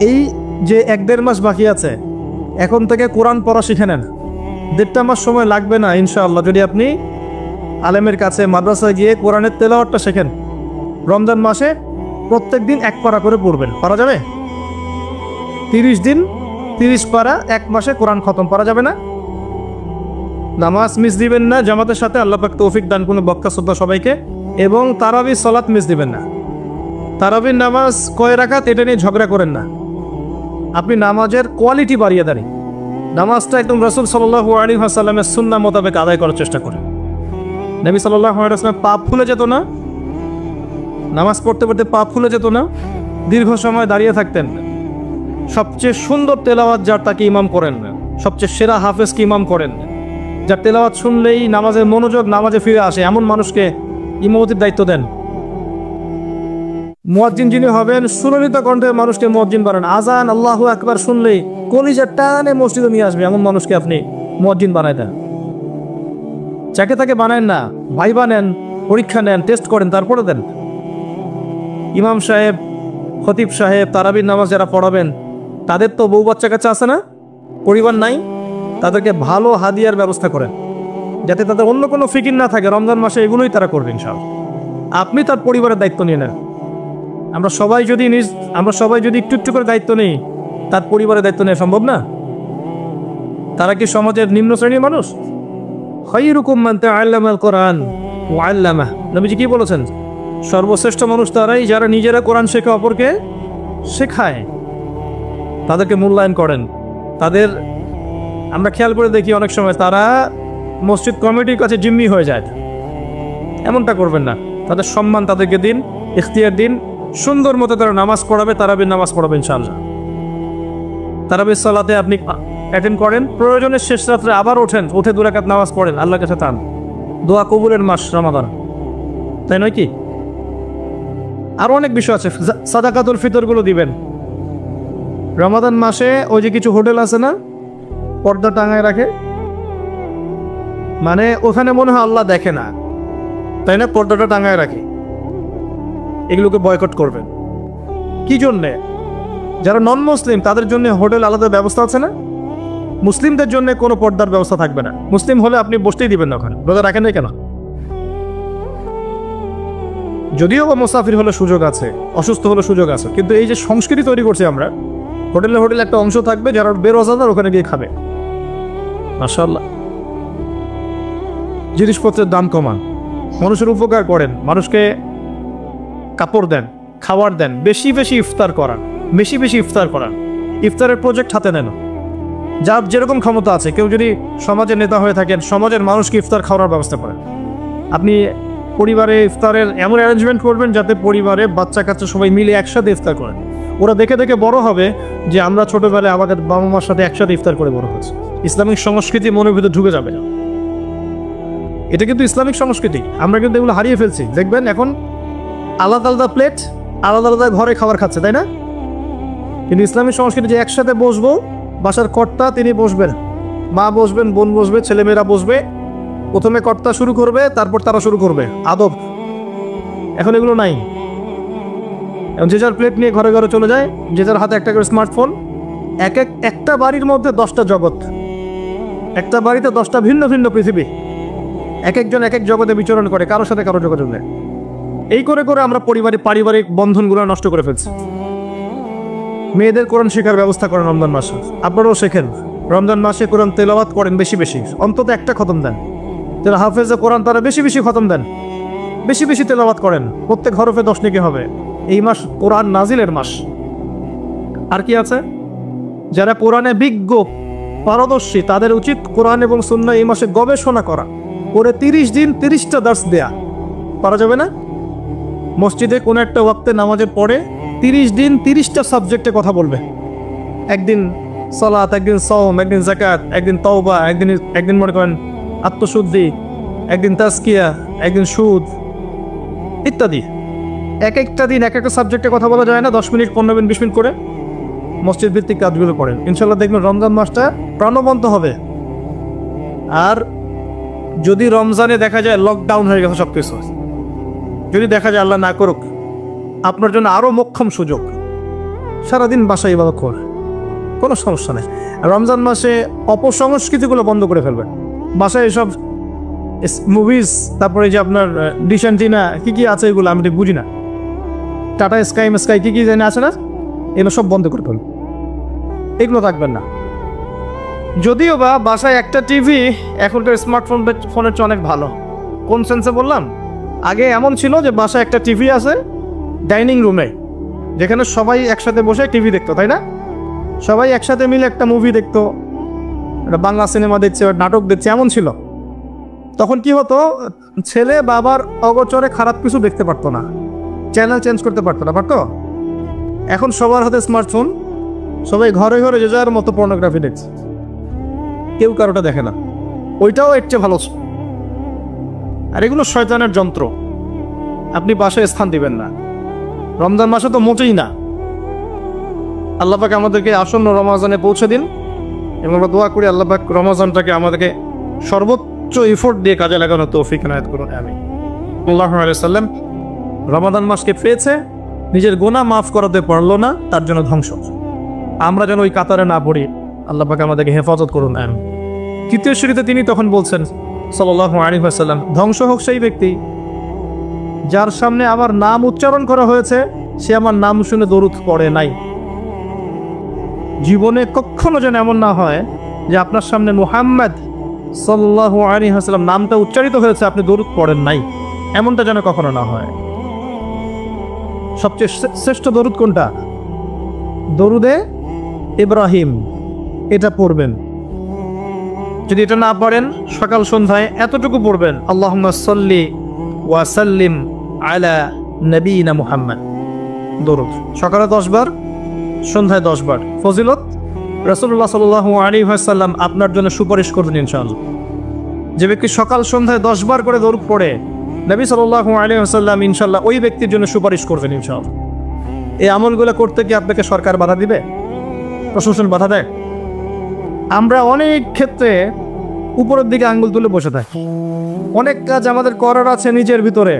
এই যে 1-1.5 মাস বাকি আছে, এখন থেকে কোরআন পড়া শিখে নেন। 1.5 মাস সময় লাগবে না ইনশাআল্লাহ, যদি আপনি আলেমের কাছে মাদ্রাসায় গিয়ে কোরআনের তেলাওয়াতটা শেখেন। রমজান মাসে প্রত্যেক দিন 1 পারা করে পড়বেন, পারা যাবে? 30 দিন 30 পারা, 1 মাসে কোরআন খতম, পারা যাবে না? নামাজ মিস দিবেন না জামাতের সাথে, আল্লাহ পাক তৌফিক দান করুন, বক্কা শ্রদ্ধা সবাইকে। এবং তারাবি সালাত মিস দিবেন না। তারাবির নামাজ কয় রাকাত এটা নিয়ে ঝগড়া করেন না, আপনি নামাজের কোয়ালিটি বাড়িয়ে দেন। নামাজটা একদম রাসূল সাল্লাল্লাহু আলাইহি ওয়াসাল্লামের সুন্নাহ মোতাবেক আদায় করার চেষ্টা করেন। নবী সাল্লাল্লাহু আলাইহি ওয়াসাল্লাম পা ফুলে যেত না, নামাজ পড়তে পড়তে পা ফুলে যেত না, দীর্ঘ সময় দাঁড়িয়ে থাকতেন। সবচেয়ে সুন্দর তেলাওয়াত যার, তাকে ইমাম করেন, সবচেয়ে সেরা হাফেজকে ইমাম করেন, যার তেলাওয়াত শুনলেই নামাজের মনোযোগ নামাজে ফিরে আসে, এমন মানুষকে ইমামতির দায়িত্ব দেন। মুয়াজ্জিন যিনি হবেন, সুললিত কণ্ঠে মানুষকে মুয়াজ্জিন বানান। আজান আল্লাহু আকবার শুনলেই কলিজা টানে মসজিদে নিয়ে আসবে, এমন মানুষকে আপনি মুয়াজ্জিন বানায় দেন। যাকে তাকে বানায় না, ভাইবা নেন, পরীক্ষা নেন, টেস্ট করেন, তারপরে দেন। ইমাম সাহেব, খতিব সাহেব, তারাবির নামাজ যারা পড়াবেন, তাদের তো বউ বাচ্চা কাছে আছে না, পরিবার নাই, তাদেরকে ভালো হাদিয়ার ব্যবস্থা করেন, যাতে তাদের অন্য কোনো ফিকির না থাকে। রমজান মাসে এগুলোই তারা করবেন ইনশাআল্লাহ। আপনি তার পরিবারের দায়িত্ব নিয়ে নেন। আমরা সবাই যদি একটু একটু করে দায়িত্ব নিই, তার পরিবারের দায়িত্ব নেওয়া সম্ভব না? তারা কি সমাজের নিম্ন শ্রেণীর মানুষ? খায়রুকুম মান তাআল্লামাল কোরআন ওয়া আল্লামাহ, নবীজি কি বলেছেন? সর্বশ্রেষ্ঠ মানুষ তারাই যারা নিজেরা কোরআন শেখে অপরকে শেখায়, তাদেরকে মূল্যায়ন করেন। তাদের আমরা খেয়াল করে দেখি অনেক সময় তারা মসজিদ কমিটির কাছে জিম্মি হয়ে যায়। এমনটা করবেন না, তাদের সম্মান তাদেরকে দিন, ইখতিয়ার দিন। সুন্দর মতো তারা নামাজ পড়াবে, তারাবির নামাজ পড়াবে ইনশাআল্লাহ। তারাবির সালাতে আপনি অ্যাটেন্ড করেন, প্রয়োজনে শেষ রাত্রে আবার ওঠেন, উঠে 2 রাকাত নামাজ পড়েন, আল্লাহর কাছে তান। দোয়া কবুলের মাস রমাদান, তাই নয় কি? আরও অনেক বিষয় আছে। সাদাকাতুল ফিতরগুলো দিবেন রমাদান মাসে। ওই যে কিছু হোটেল আছে না, পর্দা টাঙায় রাখে, মানে ওখানে মনে হয় আল্লাহ দেখে না, তাই না? পর্দাটা টাঙায় রাখে। এগুলোকে বয়কট করবেন। কি জন্যে? যারা নন মুসলিম তাদের জন্য হোটেল আলাদা ব্যবস্থা আছে না, মুসলিমদের জন্য কোনো পর্দার ব্যবস্থা থাকবে না। মুসলিম হলে আপনি বসতেই দিবেন না ওখানে, রোজা রাখেন না কেন? যদিও বা মুসাফির হলে সুযোগ আছে, অসুস্থ হলে সুযোগ আছে, কিন্তু এই যে সংস্কৃতি তৈরি করছি আমরা, হোটেলে একটা অংশ থাকবে যারা বেরোজাদার ওখানে গিয়ে খাবে। মাশাআল্লাহ। জিনিসপত্রের দাম কমান, মানুষের উপকার করেন, মানুষকে কাপড় দেন, খাবার দেন, বেশি বেশি ইফতার করান, বেশি বেশি ইফতার করান। ইফতারের প্রজেক্ট হাতে নেন। যার যেরকম ক্ষমতা আছে, কেউ যদি সমাজের নেতা হয়ে থাকেন, সমাজের মানুষকে ইফতার খাওয়ার ব্যবস্থা করেন। আপনি পরিবারে ইফতারের এমন অ্যারেঞ্জমেন্ট করবেন যাতে পরিবারে বাচ্চা কাচ্চা সবাই মিলে একসাথে ইফতার করেন। ওরা দেখে দেখে বড় হবে যে আমরা ছোটবেলায় আমাদের বাবা মার সাথে একসাথে ইফতার করে বড় হয়েছে। ইসলামিক সংস্কৃতি মনের ভিতরে ঢুকে যাবে। এটা কিন্তু ইসলামিক সংস্কৃতি, আমরা কিন্তু এগুলো হারিয়ে ফেলছি। দেখবেন এখন আলাদা আলাদা প্লেট, আলাদা আলাদা ঘরে খাবার খাচ্ছে, তাই না? কিন্তু ইসলামিক সংস্কৃতি যে একসাথে বসবো, বাসার কর্তা তিনি বসবেন, মা বসবেন, বোন বসবে, ছেলেমেয়েরা বসবে, প্রথমে কর্তা শুরু করবে, তারপর তারা শুরু করবে আদব। এখন এগুলো নাই। এখন যে যার প্লেট নিয়ে ঘরে ঘরে চলে যায়, যে যার হাতে একটা করে স্মার্টফোন। একটা বাড়ির মধ্যে 10টা জগৎ, একটা বাড়িতে 10টা ভিন্ন ভিন্ন পৃথিবী। একজন এক এক জগতে বিচরণ করে, কারোর সাথে কারো যোগাযোগ নেই। এই করে করে আমরা পারিবারিক বন্ধনগুলো নষ্ট করে ফেলছি। মেয়েদের কোরআন শেখার ব্যবস্থা করেন রমজান মাসে, আপনারাও শেখেন। রমজান মাসে কোরআন তেলাওয়াত করেন বেশি বেশি, অন্তত একটা খতম দেন। যারা হাফেজে কোরআন তারা বেশি বেশি খতম দেন, বেশি বেশি তেলাওয়াত করেন। প্রত্যেক হরফে 10 নেকি হবে। এই মাস কোরআন নাজিলের মাস। আর কি আছে? যারা কোরআনে বিজ্ঞ পারদর্শী তাদের উচিত কোরআন এবং সুন্নাহ এই মাসে গবেষণা করা, করে 30 দিন 30টা দার্স দেয়া। পারা যাবে না? মসজিদে কোনো একটা ওয়াক্তে নামাজের পরে 30 দিন 30টা সাবজেক্টে কথা বলবে। একদিন সালাত, একদিন সওম, একদিন যাকাত, একদিন তওবা, একদিন মনে করেন আত্মশুদ্ধি, একদিন তাজকিয়া, একদিন সুদ ইত্যাদি। একটা দিন একটা সাবজেক্টে কথা বলা যায় না? 10 মিনিট, 15 মিনিট, 20 মিনিট করে মসজিদ ভিত্তিক কাজগুলো করেন। ইনশাল্লাহ দেখবেন রমজান মাসটা প্রাণবন্ত হবে। আর যদি রমজানে দেখা যায় লকডাউন হয়ে গেছে সবকিছু, যদি দেখা যায় আল্লাহ না করুক আপনার জন্য আরও মোক্ষম সুযোগ, সারাদিন বাসায় ইবাদত করে কোনো সমস্যা নেই। রমজান মাসে অপসংস্কৃতিগুলো বন্ধ করে ফেলবেন। বাসায় এসব মুভিজ, তারপরে যে আপনার ডিশ অ্যান্টিনা কী কী আছে এগুলো আমি ঠিক বুঝি না, টাটা স্কাই কী কী জানি আছে না, এগুলো সব বন্ধ করে ফেলবেন। এগুলো থাকবেন না। যদিও বা বাসায় একটা টিভি এখনকার ফোনের চেয়ে অনেক ভালো। কোন সেন্সে বললাম? আগে এমন ছিল যে বাসায় একটা টিভি আছে ডাইনিং রুমে, যেখানে সবাই একসাথে বসে টিভি দেখতো, তাই না? সবাই একসাথে মিলে একটা মুভি দেখতো, একটা বাংলা সিনেমা দেখছে, নাটক দেখছে, এমন ছিল। তখন কি হতো, ছেলে বাবার অগোচরে খারাপ কিছু দেখতে পারতো না, চ্যানেল চেঞ্জ করতে পারতো না, পারতো? এখন সবার হাতে স্মার্টফোন, সবাই ঘরে ঘরে যে যার মতো পর্নোগ্রাফি দেখছে, কেউ কারোটা দেখে না। ওইটাও এর চেয়ে ভালো। আর এগুলো শয়তানের যন্ত্র, আপনি বাসায় স্থান দিবেন না। রমজান মাসে তো মোটেই না। আল্লাহ পাক আমাদেরকে আসন্ন রমজানে পৌঁছে দিন, এবং আমরা দোয়া করি আল্লাহ পাক রমজানটাকে আমাদেরকে সর্বোচ্চ এফোর্ট দিয়ে কাজে লাগানো তৌফিক এনায়েত করুন। আমিন। সাল্লাল্লাহু আলাইহি ওয়াসাল্লাম রমাদান মাসকে পেয়েছে, নিজের গুনাহ মাফ করাতে পারলো না, তার জন্য ধ্বংস। আমরা যেন ওই কাতারে না পড়ি, আল্লাহ পাক আমাদেরকে হেফাজত করুন। আমিন। তৃতীয় শরীতে তিনি তখন বলছেন সাল্লাল্লাহু আলাইহি ওয়াসাল্লাম, ধ্বংস হোক সেই ব্যক্তি যার সামনে আমার নাম উচ্চারণ করা হয়েছে, সে আমার নাম শুনে দরুদ পড়ে নাই। জীবনে কখনো যেন এমন না হয় যে আপনার সামনে মুহাম্মদ সাল্লাল্লাহু আলাইহি ওয়াসাল্লাম নামটা উচ্চারিত হয়েছে, আপনি দরুদ পড়েন নাই, এমনটা যেন কখনো না হয়। সবচেয়ে শ্রেষ্ঠ দরুদ কোনটা? দরুদে ইব্রাহিম, এটা পড়বেন। যদি এটা না পারেন সকাল সন্ধ্যায় এতটুকু পড়বেন, আল্লাহুম্মা সাল্লি ওয়া সাল্লিম আলা নবিয়িনা মুহাম্মদ। দরুদ সকালে 10 বার, সন্ধ্যায় 10 বার। ফজিলত রাসূলুল্লাহ সাল্লাল্লাহু আলাইহি ওয়াসাল্লাম আপনার জন্য সুপারিশ করবেন ইনশাআল্লাহ। যে ব্যক্তি সকাল সন্ধ্যায় 10 বার করে দরুদ পড়ে, নবী সাল্লাল্লাহু আলাইহি ওয়াসাল্লাম ইনশাআল্লাহ ওই ব্যক্তির জন্য সুপারিশ করবেন ইনশাআল্লাহ। এই আমলগুলো করতে কি আপনাকে সরকার বাধা দিবে? প্রশাসন বাধা দেয়? আমরা অনেক ক্ষেত্রে উপরের দিকে আঙ্গুল তুলে বসে থাকি। অনেক কাজ আমাদের করার আছে নিজের ভিতরে,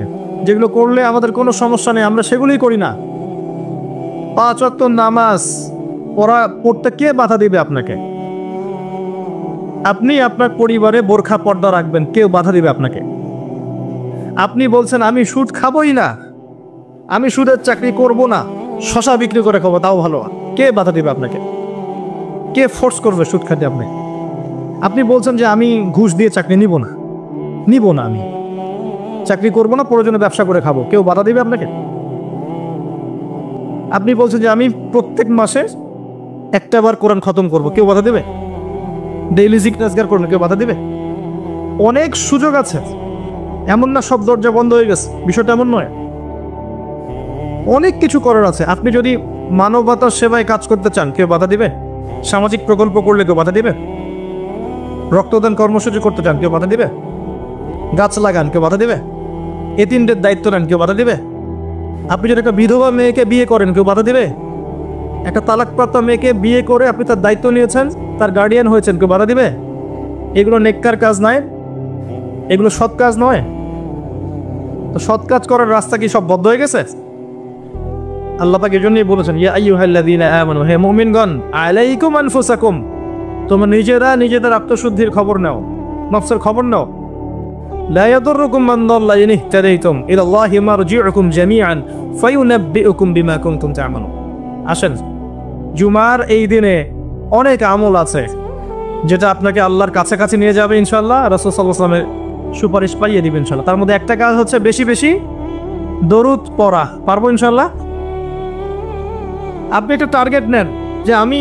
যেগুলো করলে আমাদের কোনো সমস্যা নেই, আমরা সেগুলোই করি না। 5 ওয়াক্ত নামাজ পড়তে কে বাধা দিবে আপনাকে? আপনি আপনার পরিবারে বোরখা পর্দা রাখবেন, কেউ বাধা দিবে আপনাকে? আপনি বলছেন আমি সুদ খাবোই না, আমি সুদের চাকরি করব না, শশা বিক্রি করে খাবো, তাও ভালো, কে বাধা দিবে আপনাকে? কে ফোর্স করবে সুদ খাতে? আপনি বলছেন যে আমি ঘুষ দিয়ে চাকরি নিব না, আমি চাকরি করবো না, প্রয়োজনে ব্যবসা করে খাবো, কেউ বাধা দিবে আপনাকে? আপনি বলছেন যে আমি প্রত্যেক মাসে একটা বার কোরআন খতম করব, কেউ বাধা দেবে? ডেইলি জিকির আজকার করবেন, কেউ বাধা দিবে? অনেক সুযোগ আছে, এমন না সব দরজা বন্ধ হয়ে গেছে, বিষয়টা এমন নয়। অনেক কিছু করার আছে। আপনি যদি মানবতার সেবায় কাজ করতে চান, কেউ বাধা দিবে? সামাজিক প্রকল্প করলে কেউ বাধা দিবে? রক্তদান কর্মসূচি করতে চান, কেউ বাধা দিবে? গাছ লাগান, কেউ বাধা দিবে? এতিমদের দায়িত্ব নেন, কেউ বাধা দিবে? আপনি যদি একটা বিধবা মেয়েকে বিয়ে করেন, কেউ বাধা দিবে? একটা তালাকপ্রাপ্ত মেয়েকে বিয়ে করে আপনি তার দায়িত্ব নিয়েছেন, তার গার্ডিয়ান হয়েছেন, কেউ বাধা দিবে? এগুলো নেককার কাজ নয়? এগুলো সৎ কাজ নয়? তো সৎ কাজ করার রাস্তা কি সব বদ্ধ হয়ে গেছে? আল্লাহ পাক এজন্যই বলেছেন, ইয়া আইয়ুহাল্লাযীনা আমানু, হে মুমিনগণ, আলাইকুম আনফুসাকুম, তোমরা নিজেরা নিজেদের আত্মশুদ্ধির খবর নাও, নফসের খবর নাও। লা ইয়াদুররুকুম মান দাল্লা ইন ইহতাদাইতুম ইলাল্লাহি মারজিউকুম জামিআন ফায়ুনাব্বিউকুম বিমা কুনতুম তা'মালুন। আসেন, জুমার এই দিনে অনেক আমল আছে যেটা আপনাকে আল্লাহর কাছাকাছি নিয়ে যাবে ইনশাআল্লাহ, রাসূল সাল্লাল্লাহু আলাইহি ওয়াসাল্লামের সুপারিশ পাইয়ে দিবেন ইনশাআল্লাহ। তার মধ্যে একটা কাজ হচ্ছে বেশি বেশি দরুদ পড়া। পারবো ইনশাআল্লাহ? আপনি একটা টার্গেট নেন যে আমি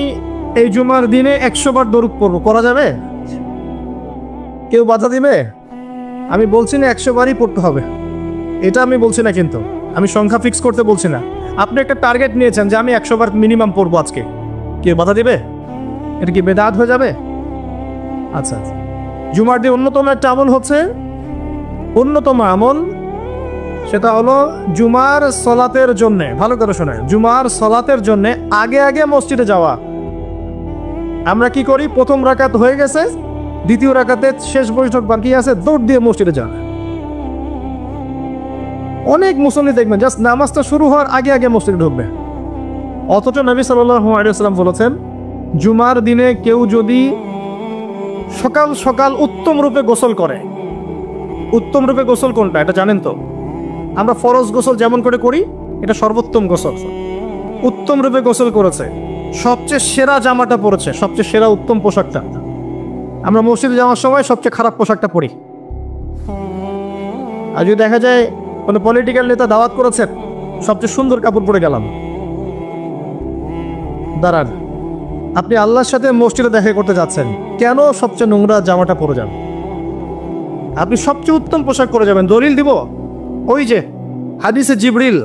এই জুমার দিনে 100 বার দরুদ পড়বো, করা যাবে? কেউ বাধা দিবে? আমি বলছি না 100 বারই পড়তে হবে, এটা আমি বলছি না, কিন্তু আমি সংখ্যা ফিক্স করতে বলছি না। আপনি একটা টার্গেট নিয়েছেন যে আমি 100 বার মিনিমাম পড়বো আজকে, কেউ বাধা দিবে? এটা কি বেদাত হয়ে যাবে? আচ্ছা, জুমার দিন অন্যতম একটা আমল হচ্ছে, অন্যতম আমল সেটা হলো জুমার সলাতের জন্যে, ভালো করে শোনেন, জুমার সলাতের জন্যে আগে আগে মসজিদে যাওয়া। আমরা কি করি? প্রথম রাকাত হয়ে গেছে, দ্বিতীয় রাকাতে শেষ বৈঠক বাকি আছে, দৌড় দিয়ে মসজিদে যান। অনেক মুসল্লি দেখবেন জাস্ট নামাজটা শুরু হওয়ার আগে আগে মসজিদে ঢুকবে, অথচ নবী সাল্লাল্লাহু আলাইহি ওয়াসাল্লাম বলেছেন, জুমার দিনে কেউ যদি সকাল সকাল উত্তম রূপে গোসল করে, উত্তম রূপে গোসল কোনটা এটা জানেন তো? আমরা ফরজ গোসল যেমন করে করি, এটা সর্বোত্তম গোসল। উত্তম রূপে গোসল করেছে, সবচেয়ে সেরা জামাটা পরেছে, সবচেয়ে সেরা উত্তম পোশাকটা। আমরা মসজিদে যাওয়ার সময় সবচেয়ে খারাপ পোশাকটা পরি। আর যদি দেখা যায় কোনো পলিটিক্যাল নেতা দাওয়াত করেছেন, সবচেয়ে সুন্দর কাপড় পরে গেলাম, দাঁড়ান, আপনি আল্লাহর সাথে মসজিদে দেখা করতে যাচ্ছেন, কেন সবচেয়ে নোংরা জামাটা পরে যান? আপনি সবচেয়ে উত্তম পোশাক পরে যাবেন। দলিল দিব, ওই যে হাদিসে জিবরিল,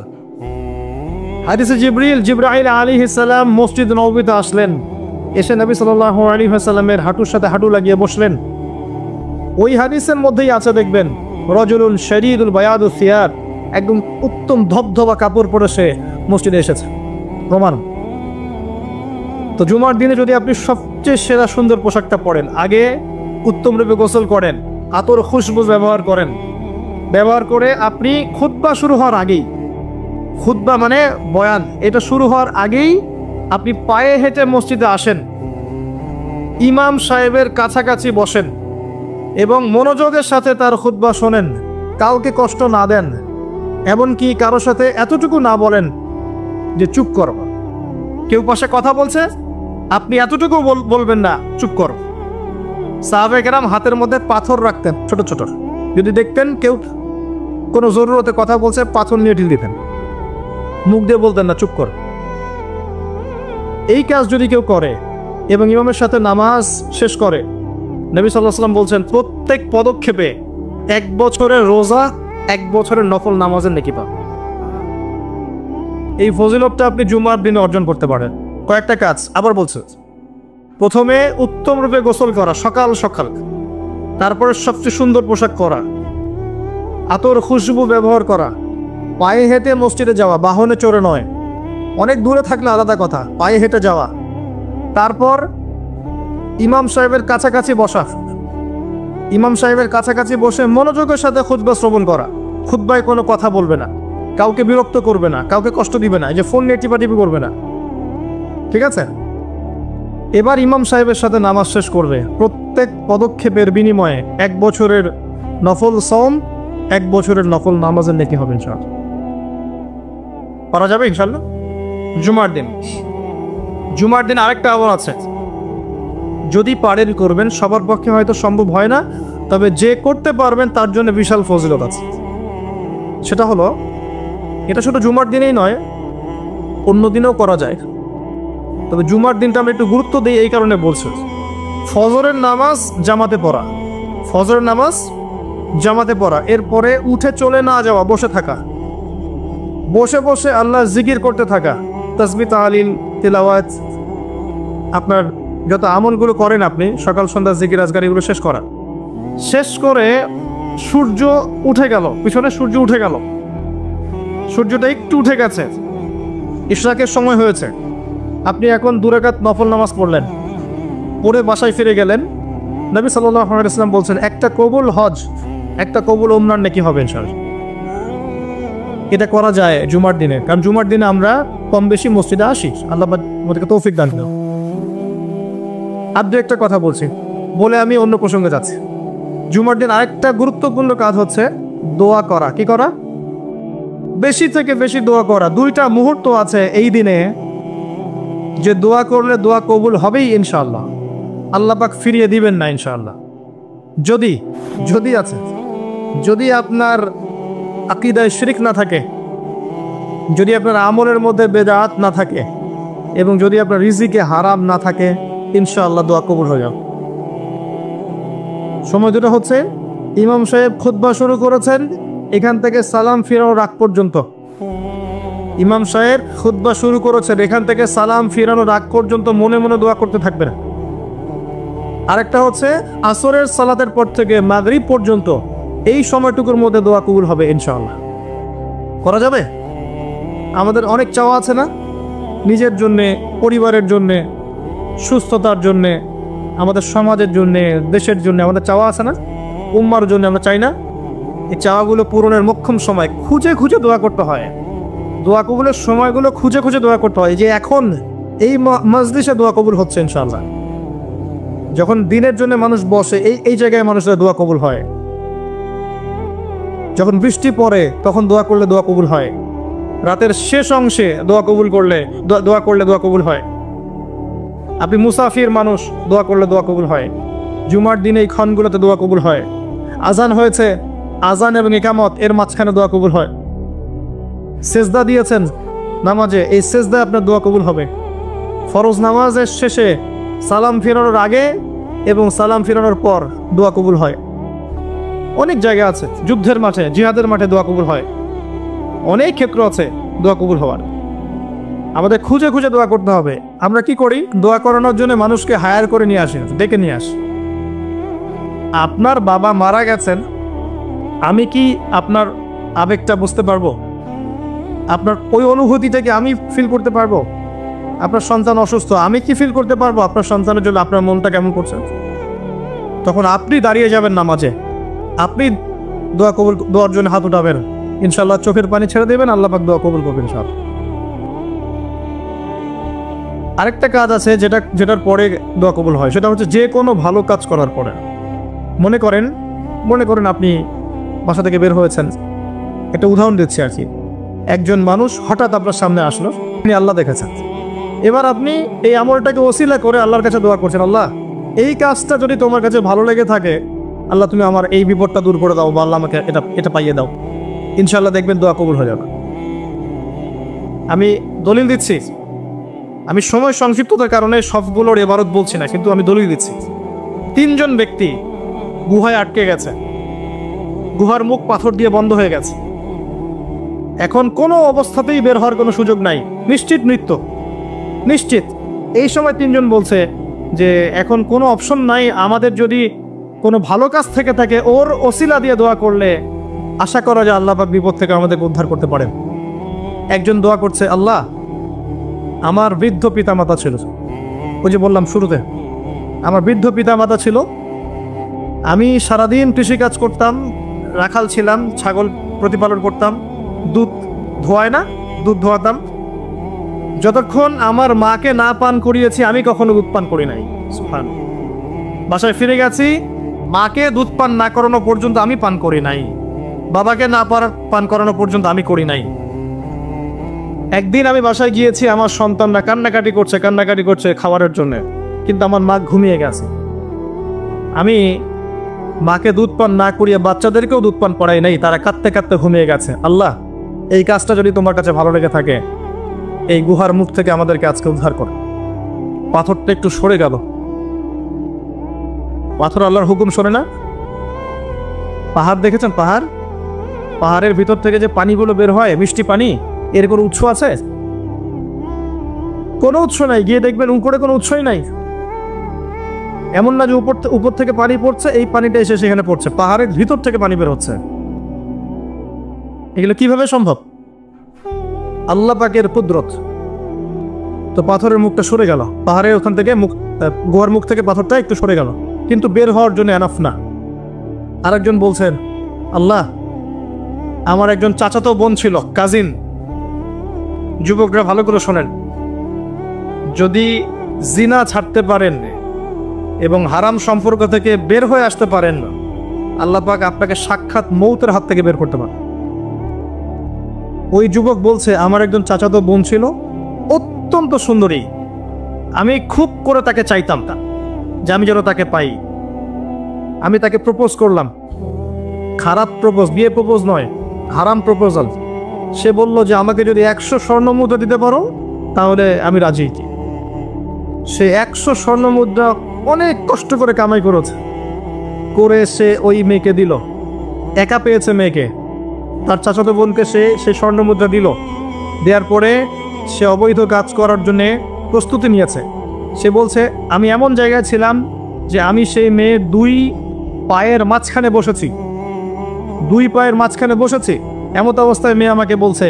জিবরাইল আলাইহিস সালাম মসজিদ নববীতে আসলেন, এসে নবী সাল্লাল্লাহু আলাইহি ওয়াসাল্লামের হাঁটুর সাথে হাঁটু লাগিয়ে বসলেন। ওই হাদিসের মধ্যেই আছে, দেখবেন, রজুলুন শরীদুল বায়াদুস সিয়ার, একদম উত্তম ধবধবা কাপড় পরে সে মসজিদে এসেছে, প্রমাণ। তো জুমার দিনে যদি আপনি সবচেয়ে সেরা সুন্দর পোশাকটা পরেন, আগে উত্তম রূপে গোসল করেন, আতর খুশবু ব্যবহার করেন, ব্যবহার করে আপনি খুতবা শুরু হওয়ার আগেই, খুতবা মানে বয়ান, এটা শুরু হওয়ার আগেই আপনি পায়ে হেঁটে মসজিদে আসেন, ইমাম সাহেবের কাছাকাছি বসেন এবং মনোযোগের সাথে তার খুতবা শোনেন, কাউকে কষ্ট না দেন, এমনকি কারোর সাথে এতটুকু না বলেন যে চুপ করো। কেউ পাশে কথা বলছে, আপনি এতটুকু বলবেন না, চুপ করো। সাহাবে কেরাম হাতের মধ্যে পাথর রাখতেন ছোট ছোট, যদি দেখতেন কেউ কোনো জরুরতে কথা বলছে, পাথর নিয়ে ঢিল দিতেন। মুখ দিয়ে বলতেন না, চুপ কর। এই কাজ যদি কেউ করে এবং ইমামের সাথে নামাজ শেষ করে, নবী সাল্লাল্লাহু আলাইহি ওয়াসাল্লাম বলছেন প্রত্যেক পদক্ষেপে 1 বছরের রোজা, 1 বছরের নফল নামাজের নেকি পাবেন। এই ফজিলতটা আপনি জুমার দিনে অর্জন করতে পারেন। কয়েকটা কাজ আবার বলছে। প্রথমে উত্তম রূপে গোসল করা সকাল সকাল, তারপরে সবচেয়ে সুন্দর পোশাক পরা, আতর খুশবু ব্যবহার করা, পায়ে হেঁটে মসজিদে যাওয়া, বাহনে চড়ে নয়, অনেক দূরে থাকলে আলাদা কথা, পায়ে হেঁটে যাওয়া। তারপর ইমাম সাহেবের কাছাকাছি বসা, ইমাম সাহেবের কাছাকাছি বসে মনোযোগের সাথে খুতবা শ্রবণ করা। খুতবায় কোনো কথা বলবে না, কাউকে বিরক্ত করবে না, কাউকে কষ্ট দিবে না, এই যে ফোন নিয়ে টিপাটিপি করবে না, ঠিক আছে? এবার ইমাম সাহেবের সাথে নামাজ শেষ করবে। প্রত্যেক পদক্ষেপের বিনিময়ে 1 বছরের নফল সওম, 1 বছরের নফল নামাজের নেকি হবে ইনশাআল্লাহ। করা যাবে ইনশাআল্লাহ। জুমার দিন, জুমার দিন আরেকটা আমল আছে, যদি পারেন করবেন, সবার পক্ষে হয়তো সম্ভব হয় না, তবে যে করতে পারবেন তার জন্য বিশাল ফজিলত আছে। সেটা হলো, এটা শুধু জুমার দিনেই নয়, অন্য দিনেও করা যায়, তবে জুমার দিনটা আমরা একটু গুরুত্ব দিই এই কারণে বলছি। ফজরের নামাজ জামাতে পড়া, ফজরের নামাজ জামাতে পড়া, এরপরে উঠে চলে না যাওয়া, বসে থাকা, বসে বসে আল্লাহ জিকির করতে থাকা, তাসবিহ তাহলিল তিলাওয়াত, আপনার যত আমলগুলো করেন আপনি সকাল সন্ধ্যা জিকির আজকার এগুলো শেষ করা। শেষ করে সূর্য উঠে গেল, পিছনে সূর্য উঠে গেল, সূর্যটা একটু উঠে গেছে, ইশরাকের সময় হয়েছে, আপনি এখন 2 রাকাত নফল নামাজ পড়লেন, পড়ে বাসায় ফিরে গেলেন। নবী সাল্লাল্লাহু আলাইহি ওয়াসাল্লাম বলছেন একটা কবুল হজ, একটা কবুল উমরার নেকি হবে ইনশাআল্লাহ। এটা করা যায় জুমার দিনে, কারণ জুমার দিনে আমরা কম বেশি মসজিদে আসি, আল্লাহ আমাদেরকে তৌফিক দান করুন। আর 2-একটা কথা বলছি, বলে আমি অন্য প্রসঙ্গে যাচ্ছি। জুমার দিন আরেকটা গুরুত্বপূর্ণ কাজ হচ্ছে দোয়া করা। কি করা? বেশি থেকে বেশি দোয়া করা। 2টা মুহূর্ত আছে এই দিনে যে দোয়া করলে দোয়া কবুল হবেই ইনশাআল্লাহ, আল্লাহ পাক ফিরিয়ে দিবেন না ইনশাআল্লাহ। যদি আপনার আকীদায় শিরক না থাকে, যদি আপনার আমলের মধ্যে বেদাত না থাকে, এবং যদি আপনার রিজিকে হারাম না থাকে, ইনশাআল্লাহ দোয়া কবুল হয়ে যাবে। সময় দুটো হচ্ছে, ইমাম সাহেব খুতবা শুরু করেছেন, এখান থেকে সালাম ফিরানোর আগ পর্যন্ত। ইমাম সাহেব খুতবা শুরু করেছেন, এখান থেকে সালাম ফিরানোর আগ পর্যন্ত মনে মনে দোয়া করতে থাকবেন। আরেকটা হচ্ছে আসরের সালাতের পর থেকে মাগরিব পর্যন্ত, এই সময়টুকুর মধ্যে দোয়া কবুল হবে ইনশাআল্লাহ। করা যাবে? আমাদের অনেক চাওয়া আছে না, নিজের জন্যে, পরিবারের জন্যে, সুস্থতার জন্যে, আমাদের সমাজের জন্যে, দেশের জন্য আমাদের চাওয়া আছে না, উম্মার জন্য আমরা চাই না? এই চাওয়াগুলো পূরণের মোক্ষম সময় খুঁজে খুঁজে দোয়া করতে হয়। দোয়া কবুলের সময়গুলো খুঁজে খুঁজে দোয়া করতে হয়। যে এখন এই মজলিসে দোয়া কবুল হচ্ছে ইনশাআল্লাহ, যখন দিনের জন্য মানুষ বসে এই জায়গায় মানুষের দোয়া কবুল হয়। যখন বৃষ্টি পড়ে তখন দোয়া করলে দোয়া কবুল হয়। রাতের শেষ অংশে দোয়া করলে দোয়া কবুল হয়। আপনি মুসাফির মানুষ, দোয়া করলে দোয়া কবুল হয়। জুমার দিনে এই ক্ষণগুলোতে দোয়া কবুল হয়। আজান হয়েছে, আজান এবং ইকামত এর মাঝখানে দোয়া কবুল হয়। সেজদা দিয়েছেন নামাজে, এই সেজদায় আপনার দোয়া কবুল হবে। ফরজ নামাজের শেষে সালাম ফিরানোর আগে এবং সালাম ফিরানোর পর দোয়া কবুল হয়। অনেক জায়গা আছে, যুদ্ধের মাঠে, জিহাদের মাঠে দোয়া কবুল হয়। অনেক ক্ষেত্র আছে দোয়া কবুল হওয়ার। আমাদের খুঁজে খুঁজে দোয়া করতে হবে। আমরা কি করি? দোয়া করানোর জন্য মানুষকে হায়ার করে নিয়ে আসি, ডেকে নিয়ে আসি। আপনার বাবা মারা গেছেন, আমি কি আপনার আবেগটা বুঝতে পারবো? আপনার ওই অনুভূতিটাকে আমি ফিল করতে পারবো? আপনার সন্তান অসুস্থ, আমি কি ফিল করতে পারবো আপনার সন্তানের জন্য আপনার মনটা কেমন করছে? তখন আপনি দাঁড়িয়ে যাবেন নামাজে, আপনি দোয়ার জন্য হাত উঠাবেন, ইনশাল্লাহ চোখের পানি ছেড়ে দেবেন, আল্লাহ পাক দোয়া কবুল করবেন সব। আরেকটা কাজ আছে যেটার পরে দোয়া কবুল হয়, সেটা হচ্ছে যে কোনো ভালো কাজ করার পরে। মনে করেন আপনি বাসা থেকে বের হয়েছেন, একটা উদাহরণ দিচ্ছি আর কি। একজন মানুষ হঠাৎ আপনার সামনে আসলো, আপনি আল্লাহ দেখেছেন, এবার আপনি এই আমলটাকে ওসিলা করে আল্লাহর কাছে দোয়া করছেন, আল্লাহ এই কাজটা যদি তোমার কাছে ভালো লেগে থাকে, আল্লাহ তুমি আমার এই বিপদটা দূর করে দাও, বা আল্লাহ আমাকে এটা পাইয়ে দাও। ইনশাল্লাহ দেখবেন দোয়া কবুল হয়ে যাবে। আমি দলিল দিচ্ছি, আমি সময় সংক্ষিপ্ততার কারণে সবগুলোর এবারত বলছি না, কিন্তু আমি দলিল দিচ্ছি। 3 জন ব্যক্তি গুহায় আটকে গেছে, গুহার মুখ পাথর দিয়ে বন্ধ হয়ে গেছে, এখন কোনো অবস্থাতেই বের হওয়ার কোনো সুযোগ নাই, নিশ্চিত মৃত্যু, নিশ্চিত। এই সময় 3 জন বলছে যে এখন কোনো অপশন নাই, আমাদের যদি কোনো ভালো কাজ থেকে থাকে ওর ওসিলা দিয়ে দোয়া করলে আশা করা যায় আল্লাহ পাক বিপদ থেকে আমাদেরকে উদ্ধার করতে পারেন। একজন দোয়া করছে, আল্লাহ আমার বৃদ্ধ পিতামাতা ছিল, ওই যে বললাম শুরুতে, আমার বৃদ্ধ পিতামাতা ছিল, আমি সারাদিন কৃষিকাজ করতাম, রাখাল ছিলাম, ছাগল প্রতিপালন করতাম, দুধ ধোয়ায় না, দুধ ধোয়াতাম, যতক্ষণ আমার মাকে না পান করিয়েছি আমি কখনো দুধ পান করি নাই। সুবহানাল্লাহ। বাসায় ফিরে গেছি, মাকে দুধ পান না করানো পর্যন্ত আমি পান করি নাই, বাবাকে না পান করানো পর্যন্ত আমি করি নাই। একদিন আমি বাসায় গিয়েছি, আমার সন্তানরা কান্নাকাটি করছে খাবারের জন্য, কিন্তু আমার মা ঘুমিয়ে গেছে। আমি মাকে দুধ পান না করিয়ে বাচ্চাদেরকেও দুধ পান করাই নাই, তারা কাঁদতে কাঁদতে ঘুমিয়ে গেছে। আল্লাহ, এই কাজটা যদি তোমার কাছে ভালো লেগে থাকে, এই গুহার মুখ থেকে আমাদেরকে আজকে উদ্ধার করো। পাথরটা একটু সরে গেল। পাথর আল্লাহর হুকুম শোনে না। পাহাড় দেখেছেন? পাহাড়ের ভিতর থেকে যে পানিগুলো বের হয়, মিষ্টি পানি, এর কোনো উৎস আছে? কোনো উৎস নাই। গিয়ে দেখবেন উপরে কোনো উৎসই নাই। এমন না যে উপর থেকে পানি পড়ছে, এই পানিটা এসে সেখানে পড়ছে, পাহাড়ের ভিতর থেকে পানি বের হচ্ছে। এগুলো কিভাবে সম্ভব? আল্লাহ পাকের কুদরত। তো পাথরের মুখটা সরে গেল, পাহাড়ের ওখান থেকে গুহার মুখ থেকে পাথরটা একটু সরে গেল, কিন্তু বের হওয়ার জন্য এনাফ না। আরেকজন বলছেন, আল্লাহ আমার একজন চাচাতো বোন ছিল, কাজিন। যুবকরা ভালো করে শোনেন, যদি জিনা ছাড়তে পারেন এবং হারাম সম্পর্ক থেকে বের হয়ে আসতে পারেন, আল্লাহ পাক আপনাকে সাক্ষাৎ মৌতের হাত থেকে বের করতে পারেন। ওই যুবক বলছে, আমার একজন চাচাতো বোন ছিল, অত্যন্ত সুন্দরী, আমি খুব করে তাকে চাইতাম যে আমি যেন তাকে পাই। আমি তাকে প্রপোজ করলাম, খারাপ প্রপোজ, বিয়ে প্রপোজ নয়, হারাম প্রপোজাল। সে বলল যে আমাকে যদি 100 স্বর্ণ মুদ্রা দিতে পারো তাহলে আমি রাজি। সে 100 স্বর্ণ মুদ্রা অনেক কষ্ট করে কামাই করে সে ওই মেয়েকে দিল। একা পেয়েছে মেয়েকে, তার চাচাতো বোনকে সে স্বর্ণ মুদ্রা দিল। দেওয়ার পরে সে অবৈধ কাজ করার জন্য প্রস্তুতি নিয়েছে। সে বলছে, আমি এমন জায়গায় ছিলাম যে আমি সেই মেয়ের 2 পায়ের মাঝখানে বসেছি, 2 পায়ের মাঝখানে বসেছি। এমত অবস্থায় মেয়ে আমাকে বলছে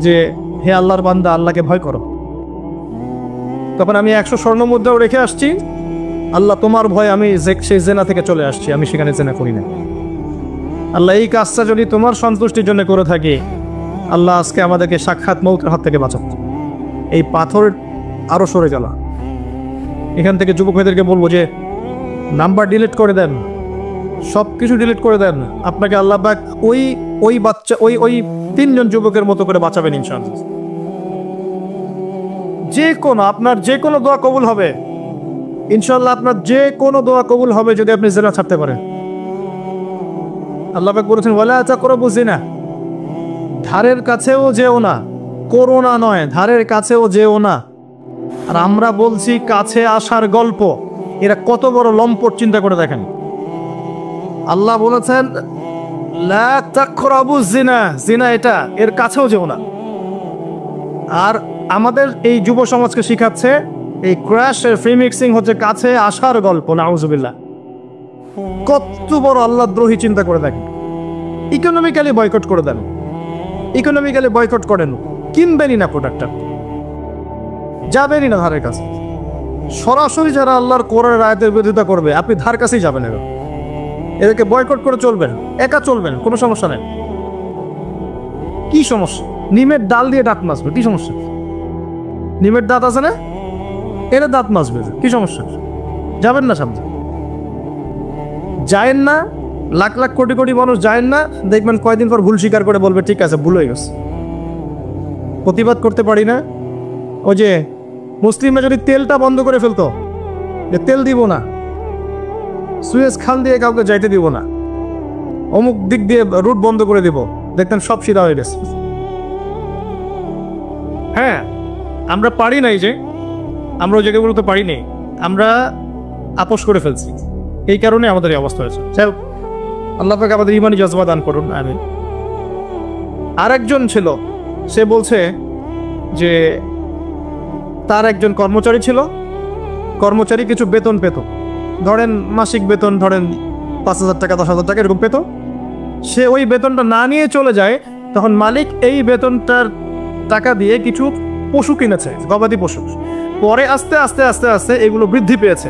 যে, হে আল্লাহর বান্দা, আল্লাহকে ভয় করো। তখন আমি 100 স্বর্ণ মুদ্রাও রেখে আসছি, আল্লাহ তোমার ভয় আমি সেই জেনা থেকে চলে আসছি, আমি সেখানে জেনা করি না। আল্লাহ এই কাজটা যদি তোমার সন্তুষ্টির জন্য করে থাকি, আল্লাহ আজকে আমাদেরকে সাক্ষাৎ মৌতের হাত থেকে বাঁচান। এই পাথর আরো সরে গেল। এখান থেকে যুবক ভাইদেরকে বলবো যে নাম্বার ডিলিট করে দেন, সব কিছু ডিলিট করে দেন। আপনাকে আল্লাহ পাক ওই বাচ্চা ওই 3 জন যুবকের মতো করে বাঁচাবেন ইনশাআল্লাহ। আপনার যে কোনো দোয়া কবুল হবে ইনশাআল্লাহ। আপনার যে কোনো দোয়া কবুল হবে যদি আপনি জিনা ছাড়তে পারেন। আল্লাহ পাক বলেছেন, ওয়ালা তাকরাবু জিনা, ধারের কাছেও যেও না। করোনা নয়, ধারের কাছেও যেও না। আর আমরা বলছি কাছে আসার গল্প। এরা কত বড় লম্পট, চিন্তা করে দেখেন। আল্লাহ বলেছেন, লা তাকরাবু জিনা, জিনা এটা, এর কাছেও যেও না। আর আমাদের এই যুব সমাজকে শিখাচ্ছে এই ক্র্যাশের ফ্রি মিক্সিং হচ্ছে কাছে আসার গল্প। নাউজুবিল্লাহ। কত বড় আল্লাহদ্রোহী, চিন্তা করে দেখেন। ইকোনমিক্যালি বয়কট করে দেন, ইকোনমিক্যালি বয়কট করেন, কিনবেনই না প্রোডাক্টটা, যাবেনই না ধারের কাছে। সরাসরি যারা আল্লাহর কোরআনের আয়াতের বিরোধিতা করবে, আপনি ধার কাছেই যাবেন। এদেরকে বয়কট করে চলবেন, একা চলবেন, কোনো সমস্যা নেই। কি সমস্যা? নিমের ডাল দিয়ে দাঁত মাজবে, কি সমস্যা? নিমের দাঁত আছে না, এর দাঁত মাজবে, কি সমস্যা? যাবেন না সামনে, যায়েন না। লাখ লাখ কোটি কোটি মানুষ যায়েন না, দেখবেন কয়দিন পর ভুল স্বীকার করে বলবে ঠিক আছে, ভুল হয়ে গেছে। প্রতিবাদ করতে পারি না। ওই যে মুসলিমরা যদি তেলটা বন্ধ করে ফেলতো, যে তেল দিব না, সুয়েজ খাল দিয়ে কাউকে যাইতে দিব না, অমুক দিক দিয়ে রুট বন্ধ করে দিব, দেখতেন সব সিধা হয়ে গেছে। হ্যাঁ, আমরা পারি নাই, যে আমরা ওই জায়গাগুলোতে পারি নাই, আমরা আপোষ করে ফেলছি, এই কারণে আমাদের এই অবস্থা হয়েছে। আল্লাহ পাক আমাদের ইমানি জজবা দান করুন, আমিন। আরেকজন ছিল, সে বলছে যে তার একজন কর্মচারী ছিল, কর্মচারী কিছু বেতন পেত, ধরেন মাসিক বেতন ধরেন 5,000 টাকা 10,000 টাকা এরকম পেত। সে ওই বেতনটা না নিয়ে চলে যায়, তখন মালিক এই বেতনটার টাকা দিয়ে কিছু পশু কিনেছে, গবাদি পশু। পরে আস্তে আস্তে আস্তে আস্তে এগুলো বৃদ্ধি পেয়েছে।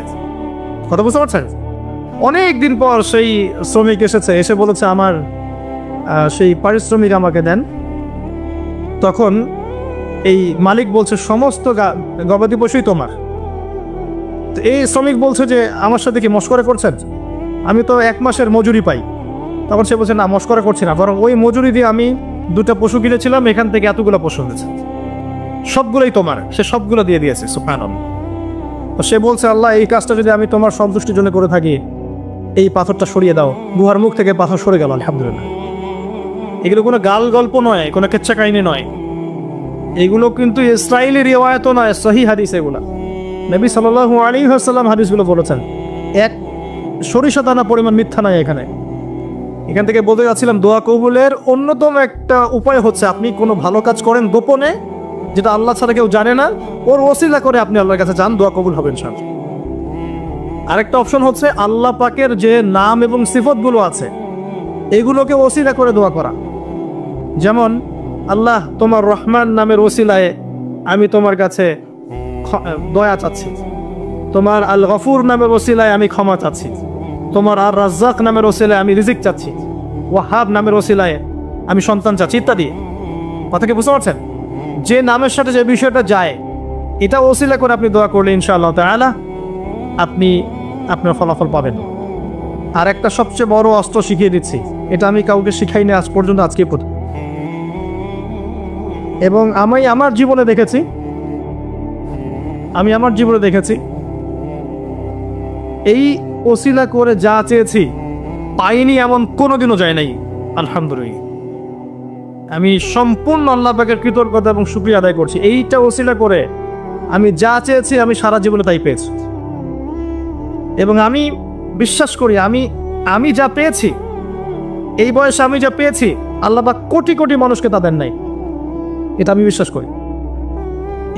কথা বুঝতে পারছেন? অনেক দিন পর সেই শ্রমিক এসেছে, এসে বলেছে আমার সেই পারিশ্রমিক আমাকে দেন। তখন এই মালিক বলছে সমস্ত গবাদি পশুই তোমার। তো এই শ্রমিক বলছে যে আমার সাথে কি মশকরা করছেন? আমি তো 1 মাসের মজুরি পাই। তখন সে বলছে না, মশকরা করছি না, বরং ওই মজুরি দিয়ে আমি 2টা পশু কিনেছিলাম, এখান থেকে এতগুলো পশু হয়েছে, সবগুলোই তোমার। সে সবগুলো দিয়ে দিয়েছে, সুবহানাল্লাহ। তো সে বলছে আল্লাহ, এই কাজটা যদি আমি তোমার সন্তুষ্টির জন্য করে থাকি, এই পাথরটা সরিয়ে দাও। গুহার মুখ থেকে পাথর সরে গেল, আলহামদুলিল্লাহ। এগুলো কোনো গাল গল্প নয়, কোনো কেচ্ছা কাহিনী নয়, এগুলো কিন্তু ইসরায়েলি রিওয়ায়াতও নয়, সহিহ হাদিস এগুলা। নবী সাল্লাল্লাহু আলাইহি ওয়াসাল্লাম হাদিসগুলো বলেছেন, এক সরিষা দানা পরিমাণ মিথ্যা নাই এখানে। এখান থেকে বলতে যাচ্ছিলাম, দোয়া কবুলের অন্যতম একটা উপায় হচ্ছে আপনি কোনো ভালো কাজ করেন গোপনে, যেটা আল্লাহ ছাড়া কেউ জানে না, ওর ওসিলা করে আপনি আল্লাহর কাছে যান, দোয়া কবুল হবে ইনশাআল্লাহ। আরেকটা অপশন হচ্ছে আল্লাহ পাকের যে নাম এবং সিফতগুলো আছে এগুলোকে ওসিলা করে দোয়া করা। যেমন আল্লাহ, তোমার রহমান নামের ওসিলায় আমি তোমার কাছে দয়া চাচ্ছি, তোমার আল গফুর নামের ওসিলায় আমি ক্ষমা চাচ্ছি, তোমার আর রাজ্জাক নামের ওসিলায় আমি রিজিক চাচ্ছি, ওয়াহাব নামের ওসিলায় আমি সন্তান চাচ্ছি, ইত্যাদি। কথা কি বুঝতে পারছেন? যে নামের সাথে যে বিষয়টা যায়, এটা ওসিলা করে আপনি দোয়া করলে ইনশাআল্লাহ তাআলা আপনি আপনার ফলাফল পাবেন। আর একটা সবচেয়ে বড় অস্ত্র শিখিয়ে দিচ্ছি, এটা আমি কাউকে শিখাইনি আজ পর্যন্ত, আজকে প্রথম। এবং আমি আমার জীবনে দেখেছি, এই ওসিলা করে যা চেয়েছি পাইনি এমন কোনোদিনও যায় নাই, আলহামদুলিল্লাহ। আমি সম্পূর্ণ আল্লাহ পাকের কৃতজ্ঞতা এবং শুকরিয়া আদায় করছি। এইটা ওসিলা করে আমি যা চেয়েছি আমি সারা জীবনে তাই পেয়েছি। এবং আমি বিশ্বাস করি আমি যা পেয়েছি, এই বয়সে আমি যা পেয়েছি, আল্লাহ পাক কোটি কোটি মানুষকে তা দেন নাই, এটা আমি বিশ্বাস করি।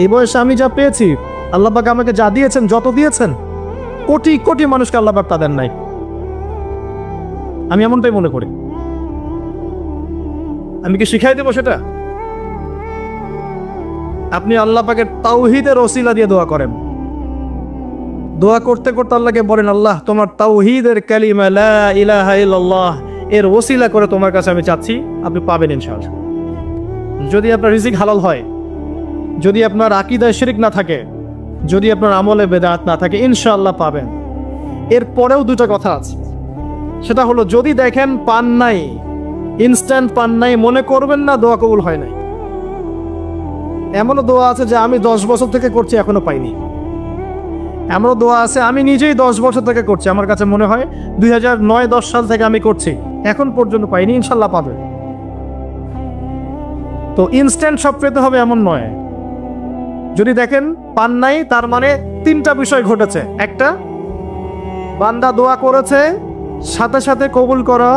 এই বয়সে আমি যা পেয়েছি, আল্লাহ পাক আমাকে যা দিয়েছেন, যত দিয়েছেন, কোটি কোটি মানুষকে আল্লাহ পাক তা দেন নাই, আমি এমনটাই মনে করি। আমি কি শিখাই দেবো সেটা? আপনি আল্লাহ পাকের তাওহীদের ওসিলা দিয়ে দোয়া করেন। দোয়া করতে করতে আল্লাহকে বলেন, আল্লাহ তোমার তাওহীদের কালিমা লা ইলাহা ইল্লাল্লাহ এর ওসিলা করে তোমার কাছে আমি চাচ্ছি, আপনি পাবেন ইনশাআল্লাহ। যদি আপনার রিজিক হালাল হয়, যদি আপনার আকীদায় শিরক না থাকে, যদি আপনার আমলে বেদাত না থাকে, ইনশাআল্লাহ পাবেন। এরপরেও 2টা কথা আছে, সেটা হলো যদি দেখেন পান নাই, ইনস্ট্যান্ট পান নাই, মনে করবেন না দোয়া কবুল হয় নাই। এমনও দোয়া আছে যে আমি 10 বছর থেকে করছি এখনো পাইনি। এমনও দোয়া আছে আমি নিজেই 10 বছর থেকে করছি, আমার কাছে মনে হয় 2009-10 সাল থেকে আমি করছি, এখন পর্যন্ত পাইনি, ইনশাল্লাহ পাবে। তো ইনস্ট্যান্ট সব পেতে হবে এমন নয়। যদি দেখেন পান নাই, তার মানে 3টা বিষয় ঘটেছে। একটা, বান্দা দোয়া করেছে, সাথে সাথে কবুল করা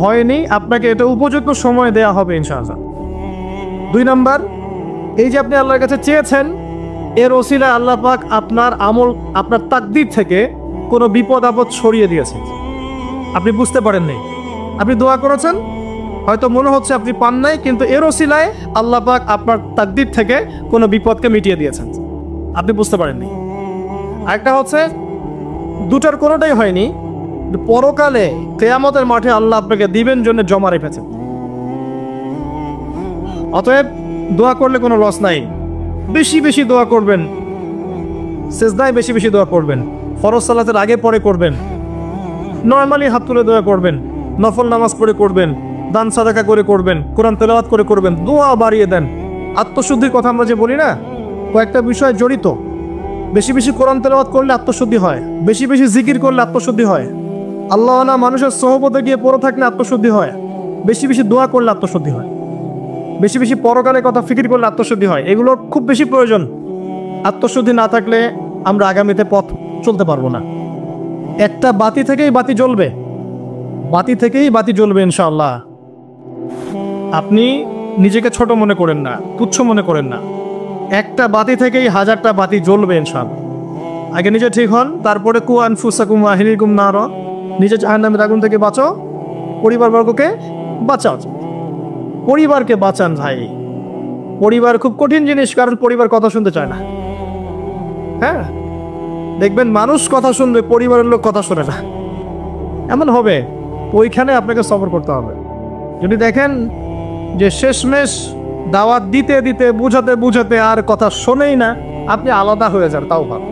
হয়নি, আপনাকে এটা উপযুক্ত সময় দেয়া হবে ইনশাআল্লাহ। 2 নাম্বার, এই যে আপনি আল্লাহর কাছে চেয়েছেন, এর ওসিলায় আল্লাহ পাক আপনার আমল, আপনার তাকদীর থেকে কোনো বিপদ আপদ সরিয়ে দিয়েছে, আপনি বুঝতে পারেননি। আপনি দোয়া করেছেন, হয়তো মনে হচ্ছে আপনি পান নাই, কিন্তু এর ওসিলায় আল্লাহ পাক আপনার তাকদীর থেকে কোনো বিপদকে মিটিয়ে দিয়েছেন, আপনি বুঝতে পারেননি। আরেকটা হচ্ছে 2টার কোনোটাই হয়নি, পরকালে কিয়ামতের মাঠে আল্লাহ আপনাকে দিবেন জন্য জমা রেখেছেন। অতএব দোয়া করলে কোনো লস নাই, বেশি বেশি দোয়া করবেন, সিজদায় বেশি বেশি দোয়া করবেন, ফরজ সালাতের আগে পরে করবেন, নরমালি হাত তুলে দোয়া করবেন, নফল নামাজ পড়ে করবেন, দান সাদাকা করে করবেন, কোরআন তেলাওয়াত করে করবেন, দোয়া বাড়িয়ে দেন। আত্মশুদ্ধির কথা আমরা যে বলি না, কয়েকটা বিষয় জড়িত। বেশি বেশি কোরআন তেলাওয়াত করলে আত্মশুদ্ধি হয়, বেশি বেশি জিকির করলে আত্মশুদ্ধি হয়, আল্লাহ মানুষের সহবতে গিয়ে পড়ে থাকলে আত্মশুদ্ধি হয়, বেশি বেশি দোয়া করলে আত্মশুদ্ধি হয়। বেশি বেশি পরকালের কথা ফিকির করলে আত্মশুদ্ধি হয়, এগুলোর খুব বেশি প্রয়োজন। আত্মশুদ্ধি না থাকলে আমরা আগামীতে পথ চলতে পারবো না। একটা বাতি থেকেই বাতি জ্বলবে, বাতি থেকেই বাতি জ্বলবে ইনশাআল্লাহ। আপনি নিজেকে ছোট মনে করেন না, তুচ্ছ মনে করেন না। একটা বাতি থেকেই হাজারটা বাতি জ্বলবে ইনশাআল্লাহ। আগে নিজে ঠিক হন, তারপরে কু আনফুসাকুম ওয়া আহলিকুম নার, নিজে জাহান্নামের আগুন থেকে বাঁচো, পরিবারবর্গকে বাঁচাও। পরিবারকে বাঁচান ভাই। পরিবার খুব কঠিন জিনিস, কারণ পরিবার কথা শুনতে চায় না। হ্যাঁ, দেখবেন মানুষ কথা শুনবে, পরিবারের লোক কথা শোনে না, এমন হবে। ওইখানে আপনাকে সবর করতে হবে। যদি দেখেন যে শেষমেশ দাওয়াত দিতে দিতে বুঝাতে বুঝাতে আর কথা শোনেই না, আপনি আলাদা হয়ে যান, তাও ভালো।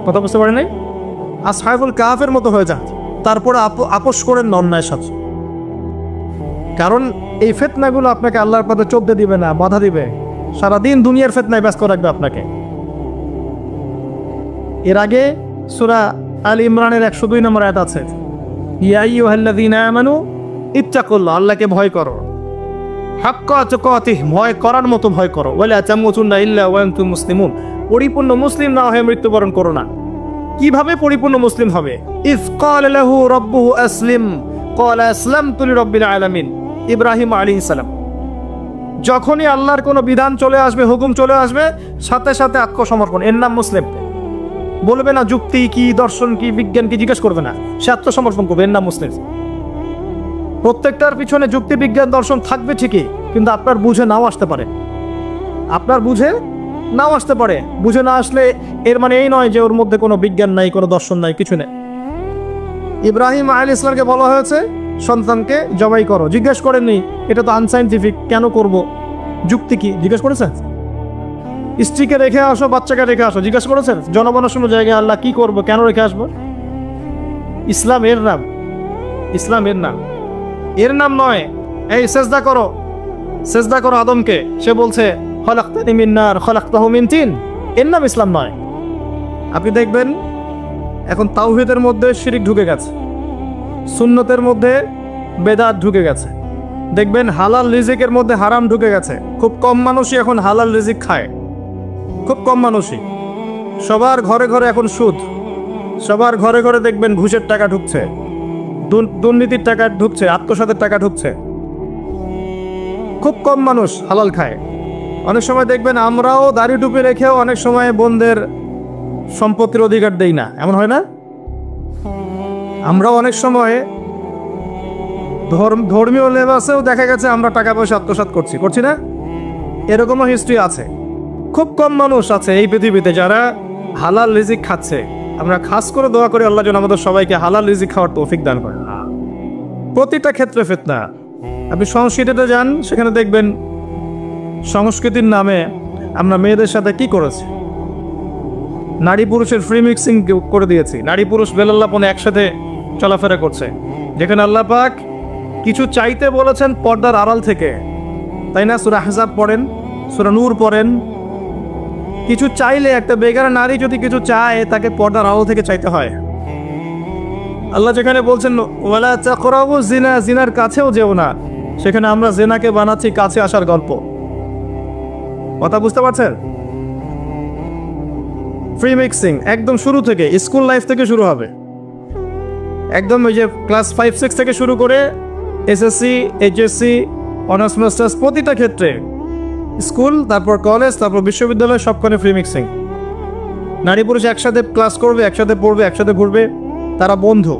কথা বুঝতে পারেন নাই? আসহাবুল কাহাফের মতো হয়ে যান, তারপরে আপোষ করেন অন্যায়ের সাথে। কারণ এই ফিতনাগুলো আপনাকে আল্লাহর পথে চলতে দিবে না, বাধা দিবে। সারাদিন দুনিয়ার ফিতনায় ব্যস্ত রাখবে আপনাকে। এর আগে সূরা আল ইমরানের 102 নম্বর আয়াত আছে, ইয়া আইয়ুহাল্লাযীনা আমানু ইত্তাকুল্লাহ, আল্লাহকে ভয় করো, হাক্কা তুকাতিহ, ভয় করার মতো ভয় করো, ওয়ালা তামুতুন্না ইল্লা ওয়া আনতুম মুসলিমুন, পরিপূর্ণ মুসলিম না হয়ে মৃত্যুবরণ করো না। কিভাবে পরিপূর্ণ মুসলিম হবে? ইয ক্বালা লাহু রাব্বুহু আসলিম ক্বালা আসলামতু লিরাব্বিল আলামিন, ইব্রাহিম আলাইহিস সালাম। যখনই আল্লাহর কোনো বিধান চলে আসবে, হুকুম চলে আসবে, সাথে সাথে আত্মসমর্পণ, এর নাম মুসলিম। বলবে না যুক্তি কি, দর্শন কি, বিজ্ঞান কি, জিজ্ঞেস করবে না, সে আত্মসমর্পণ করবে, এর নাম মুসলিম। প্রত্যেকটার পিছনে যুক্তি, বিজ্ঞান, দর্শন থাকবে ঠিকই, কিন্তু আপনার বুঝে নাও আসতে পারে, আপনার বুঝে নাও আসতে পারে। বুঝে না আসলে এর মানে এই নয় যে ওর মধ্যে কোনো বিজ্ঞান নাই, কোনো দর্শন নাই, কিছু নেই। ইব্রাহিম আলাইহিস সালামকে বলা হয়েছে সন্তানকে জবাই করো, জিজ্ঞেস করেননি এটা তো আনসাইন্টিফিক, কেন করব, যুক্তি কি, জিজ্ঞেস করেছেন? স্ত্রীকে রেখে আসো, বাচ্চাকে রেখে আসো, জিজ্ঞেস করেছেন? জনবনশূন্য জায়গায় আল্লাহ কি করব, কেন রেখে আসবো? ইসলাম এর নাম, ইসলাম এর নাম, এর নাম নয় এই সেজদা করো, সেজদা করো আদমকে, সে বলছে খলাকতানি মিন নার খলাকতাহু মিন তিন, এর নাম ইসলাম নয়। আপনি দেখবেন এখন তাওহীদের মধ্যে শিরক ঢুকে গেছে, সুন্নতের মধ্যে বেদাত ঢুকে গেছে, দেখবেন হালাল রিজিকের মধ্যে হারাম ঢুকে গেছে। খুব কম মানুষই এখন হালাল রিজিক খায়, খুব কম মানুষই। সবার ঘরে ঘরে এখন সুদ, সবার ঘরে ঘরে দেখবেন ঘুষের টাকা ঢুকছে, দুর্নীতির টাকা ঢুকছে, আত্মসাতের টাকা ঢুকছে। খুব কম মানুষ হালাল খায়। অনেক সময় দেখবেন আমরাও দাড়ি টুপি রেখেও অনেক সময় বোনদের সম্পত্তির অধিকার দেই না, এমন হয় না? আমরাও অনেক সময় ধর্মীয় লেবাসেও দেখা গেছে আমরা টাকা পয়সা আত্মসাৎ করছি না? এরকমও হিস্ট্রি আছে। খুব কম মানুষ আছে এই পৃথিবীতে যারা হালাল রিজিক খাচ্ছে। আমরা খাস করে দোয়া করি আল্লাহ যেন আমাদের সবাইকে হালাল রিজিক খাওয়ার তৌফিক দান করেন। প্রতিটা ক্ষেত্রে ফিতনা। আপনি সংস্কৃতিতে যান, সেখানে দেখবেন সংস্কৃতির নামে আমরা মেয়েদের সাথে কি করেছি, নারী পুরুষের ফ্রি মিক্সিং করে দিয়েছি। নারী পুরুষ বেলাল্লাপনে একসাথে চলাফেরা করছে, যেখানে আল্লাহ পাক কিছু চাইতে বলেছেন পর্দার আড়াল থেকে, তাই না? সূরা আহজাব পড়েন, সূরা নূর পড়েন। কিছু চাইলে একটা বেগারা নারী যদি কিছু চায়, তাকে পর্দার আড়াল থেকে চাইতে হয়। আল্লাহ যেখানে বলছেন ওয়ালা তাকরাবু জিনা, জিনার কাছেও যেও না, সেখানে আমরা জিনাকে বানাচ্ছি কাছে আসার গল্প। কথা বুঝতে পারছেন? ফ্রি মিক্সিং একদম শুরু থেকে, স্কুল লাইফ থেকে শুরু হবে, একদম ওই যে ক্লাস 5-6 থেকে শুরু করে এসএসসি, এইচএসসি, অনার্স মাস্টার্স, প্রতিটা ক্ষেত্রে, স্কুল, তারপর কলেজ, তারপর বিশ্ববিদ্যালয়, সবখানে ফ্রি মিক্সিং। নারী পুরুষ একসাথে ক্লাস করবে, একসাথে পড়বে, একসাথে ঘুরবে, তারা বন্ধু।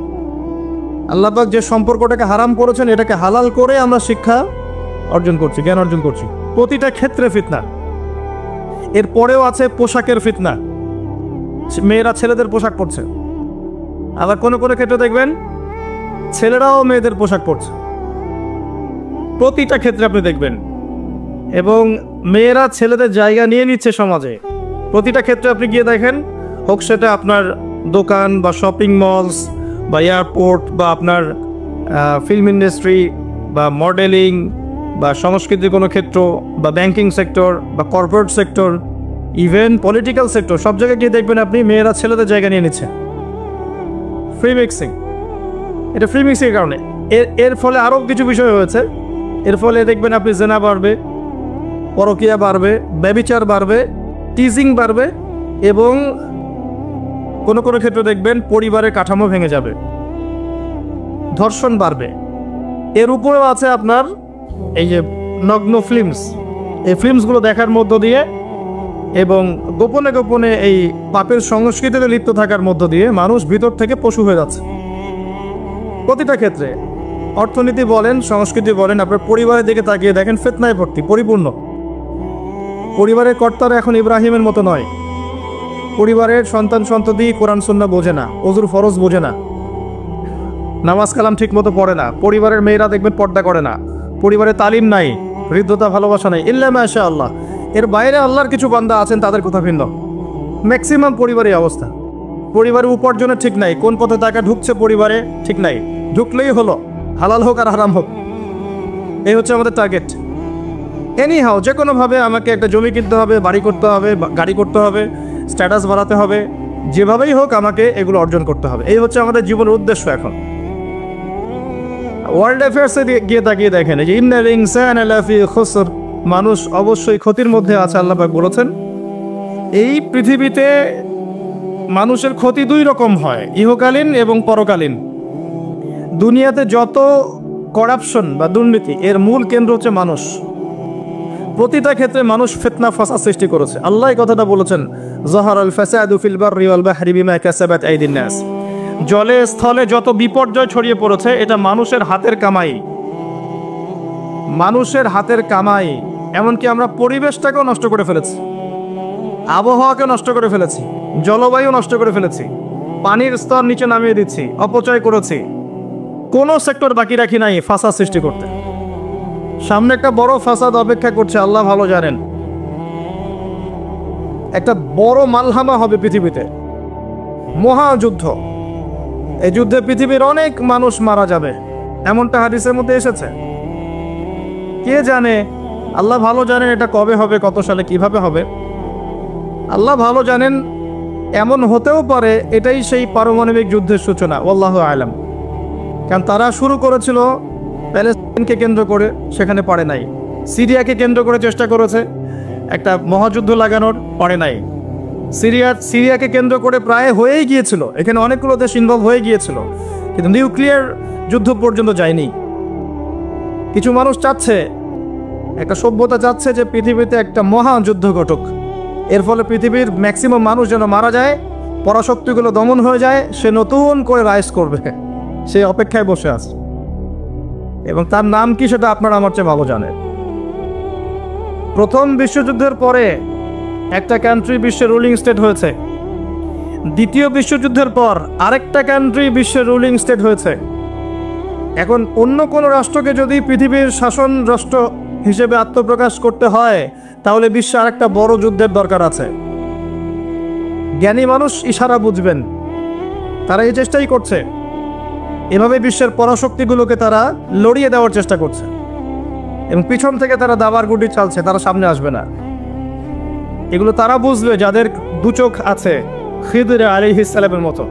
আল্লাহ পাক যে সম্পর্কটাকে হারাম করেছেন, এটাকে হালাল করে আমরা শিক্ষা অর্জন করছি, জ্ঞান অর্জন করছি। প্রতিটা ক্ষেত্রে ফিতনা। এরপরেও আছে পোশাকের ফিতনা, মেয়েরা ছেলেদের পোশাক পরছে। আবার কোনো কোনো ক্ষেত্রে দেখবেন ছেলেরাও মেয়েদের পোশাক পরছে, প্রতিটা ক্ষেত্রে আপনি দেখবেন। এবং মেয়েরা ছেলেদের জায়গা নিয়ে নিচ্ছে সমাজে, প্রতিটা ক্ষেত্রে আপনি গিয়ে দেখেন, হোক সেটা আপনার দোকান বা শপিং মলস বা এয়ারপোর্ট বা আপনার ফিল্ম ইন্ডাস্ট্রি বা মডেলিং বা সংস্কৃতির কোনো ক্ষেত্র বা ব্যাংকিং সেক্টর বা corporate sector, even political sector, সব জায়গায় গিয়ে দেখবেন আপনি মেয়েরা ছেলেদের জায়গা নিয়ে নিচ্ছে। ফ্রি মিক্সিং, এটা ফ্রি মিক্সিংয়ের কারণে। এর ফলে আরও কিছু বিষয় হয়েছে। এর ফলে দেখবেন আপনি জেনা বাড়বে, পরকীয়া বাড়বে, ব্যভিচার বাড়বে, টিজিং বাড়বে এবং কোনো কোনো ক্ষেত্রে দেখবেন পরিবারের কাঠামো ভেঙে যাবে, ধর্ষণ বাড়বে। এর উপরেও আছে আপনার এই যে নগ্ন ফিল্মস, এই ফিল্মসগুলো দেখার মধ্য দিয়ে এবং গোপনে গোপনে এই পাপের সংস্কৃতিতে লিপ্ত থাকার মধ্য দিয়ে মানুষ ভিতর থেকে পশু হয়ে যাচ্ছে। প্রতিটা ক্ষেত্রে অর্থনীতি বলেন, সংস্কৃতি বলেন, আপনার পরিবারের দিকে তাকিয়ে দেখেন ফিতনায় ভর্তি, পরিপূর্ণ। পরিবারের কর্তারা এখন ইব্রাহিমের মতো নয়। পরিবারের সন্তান সন্ততি কোরআন সুন্নাহ বোঝে না, ওযুর ফরজ বোঝে না, নামাজ কালাম ঠিক মতো পড়ে না। পরিবারের মেয়েরা দেখবেন পর্দা করে না। পরিবারে তালিম নাই, হৃদ্যতা ভালোবাসা নাই, ইল্লা মাশাআল্লাহ। এর বাইরে আল্লাহর কিছু বান্দা আছেন, তাদের কথা ভিন্ন। ম্যাক্সিমাম পরিবারের অবস্থা, পরিবারের উপার্জনের ঠিক নাই, কোন পথে টাকা ঢুকছে পরিবারে ঠিক নাই, ঢুকলেই হলো, হালাল হোক আর হারাম হোক, এই হচ্ছে আমাদের টার্গেট। এনি হাও, যে কোনোভাবে আমাকে একটা জমি কিনতে হবে, বাড়ি করতে হবে, গাড়ি করতে হবে, স্ট্যাটাস বাড়াতে হবে, যেভাবেই হোক আমাকে এগুলো অর্জন করতে হবে। এই হচ্ছে আমাদের জীবনের উদ্দেশ্য। এখন ওয়ার্ল্ড অ্যাফেয়ার্সে গিয়ে তাকিয়ে দেখেন যে ইন্নাল ইনসানা লাফি খুসর, মানুষ অবশ্যই ক্ষতির মধ্যে আছে। আল্লাহ পাক বলেছেন এই পৃথিবীতে মানুষের ক্ষতি দুই রকম হয়, ইহকালীন এবং পরকালীন। দুনিয়াতে যত করাপশন বা দুর্নীতি, এর মূল কেন্দ্র হচ্ছে মানুষ। প্রতিটা ক্ষেত্রে মানুষ ফিতনা ফাসাদ সৃষ্টি করেছে। আল্লাহ এই কথাটা বলেছেন, যাহারাল ফাসাদু ফিল বাররি ওয়াল বাহরি বিমা কাসাবাত আইদিন নাস। জলে স্থলে যত বিপর্যয় ছড়িয়ে পড়েছে, এটা মানুষের হাতের কামাই, মানুষের হাতের কামাই। এমনকি আমরা পরিবেশটাকেও নষ্ট করে ফেলেছি, আবহাওয়াকে নষ্ট করে ফেলেছি, জলবায়ু নষ্ট করে ফেলেছি, পানির স্তর নিচে নামিয়ে দিচ্ছি, অপচয় করেছি। কোনো সেক্টর বাকি রাখি নাই ফাসাদ সৃষ্টি করতে। সামনে একটা বড় ফাসাদ অপেক্ষা করছে, আল্লাহ ভালো জানেন। একটা বড় মালহামা হবে পৃথিবীতে, মহাযুদ্ধ। এই যুদ্ধে পৃথিবীর অনেক মানুষ মারা যাবে, এমনটা হাদিসের মধ্যে এসেছে। কে জানে, আল্লাহ ভালো জানেন এটা কবে হবে, কত সালে, কিভাবে হবে, আল্লাহ ভালো জানেন। এমন হতেও পারে এটাই সেই পারমাণবিক যুদ্ধের সূচনা, আল্লাহু আলাম। কারণ তারা শুরু করেছিল প্যালেস্টাইনকে কেন্দ্র করে, সেখানে পারে নাই। সিরিয়াকে কেন্দ্র করে চেষ্টা করেছে একটা মহাযুদ্ধ লাগানোর, পারে নাই। সিরিয়াকে কেন্দ্র করে প্রায় হয়েই গিয়েছিল, এখানে অনেকগুলো দেশ ইনভলভ হয়ে গিয়েছিল, কিন্তু নিউক্লিয়ার যুদ্ধ পর্যন্ত যায়নি। কিছু মানুষ চাচ্ছে, একটা সভ্যতা চাচ্ছে যে পৃথিবীতে একটা মহাযুদ্ধ ঘটুক, এর ফলে পৃথিবীর ম্যাক্সিমাম মানুষ যেন মারা যায়, পরাশক্তিগুলো দমন হয়ে যায়, সে নতুন করে রাইজ করবে, সে অপেক্ষায় বসে আছে। এবং তার নাম কি সেটা আপনারা আমার চেয়ে ভালো জানেন। প্রথম বিশ্বযুদ্ধের পরে একটা কান্ট্রি বিশ্বের রুলিং স্টেট হয়েছে, দ্বিতীয় বিশ্বযুদ্ধের পর আরেকটা কান্ট্রি বিশ্বের রুলিং স্টেট হয়েছে। এখন অন্য কোনো রাষ্ট্রকে যদি পৃথিবীর শাসন রাষ্ট্র হিসেবে আত্মপ্রকাশ করতে হয়, তাহলে বিশ্বে আরেকটা বড় যুদ্ধের দরকার আছে। জ্ঞানী মানুষ ইশারা বুঝবেন, তারা এই চেষ্টাই করছে। এভাবে বিশ্বের পরাশক্তিগুলোকে তারা লড়িয়ে দেওয়ার চেষ্টা করছে এবং পিছন থেকে তারা দাবার গুটি চালছে, তারা সামনে আসবে না। এগুলো তারা বুঝবে যাদের দু চোখ আছে, খিদর আলাইহিস সালামের মতো।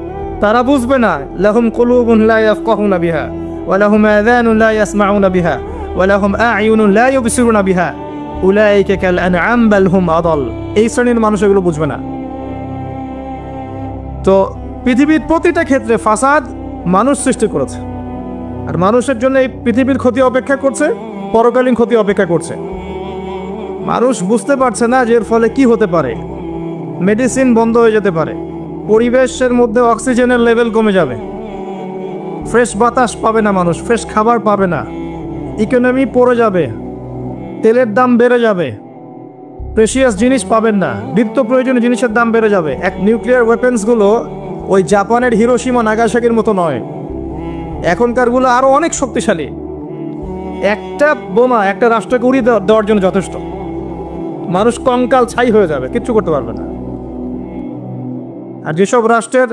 তারা বুঝবে না, লাহুম কুলুবুন লা ইয়াফকাহুনা বিহা ওয়া লাহুম আযানুন লা ইয়াসমাউনা বিহা ওয়া লাহুম আ'য়ুনুন লা ইউবসিরুনা বিহা উলাইকা কাল আনআম বাল হুম আদাল। এই শ্রেণীর মানুষ এগুলো বুঝবে না। তো পৃথিবীর প্রতিটা ক্ষেত্রে ফাসাদ মানুষ সৃষ্টি করেছে, আর মানুষের জন্য এই পৃথিবীর ক্ষতি অপেক্ষা করছে, পরকালীন ক্ষতি অপেক্ষা করছে। মানুষ বুঝতে পারছে না যে এর ফলে কি হতে পারে। মেডিসিন বন্ধ হয়ে যেতে পারে, পরিবেশের মধ্যে অক্সিজেনের লেভেল কমে যাবে, ফ্রেশ বাতাস পাবে না মানুষ, ফ্রেশ খাবার পাবে না, ইকোনমি পড়ে যাবে, তেলের দাম বেড়ে যাবে, প্রেশিয়াস জিনিস পাবেন না, নিত্য প্রয়োজনীয় জিনিসের দাম বেড়ে যাবে। এক নিউক্লিয়ার ওয়েপেন্সগুলো ওই জাপানের হিরোশিমা নাগাসাকির মতো নয়, এখনকারগুলো আরও অনেক শক্তিশালী। একটা বোমা একটা রাষ্ট্রকে উড়িয়ে দেওয়ার জন্য যথেষ্ট। মানুষ কঙ্কাল ছাই হয়ে যাবে, কিচ্ছু করতে পারবে না। আর যেসব রাষ্ট্রের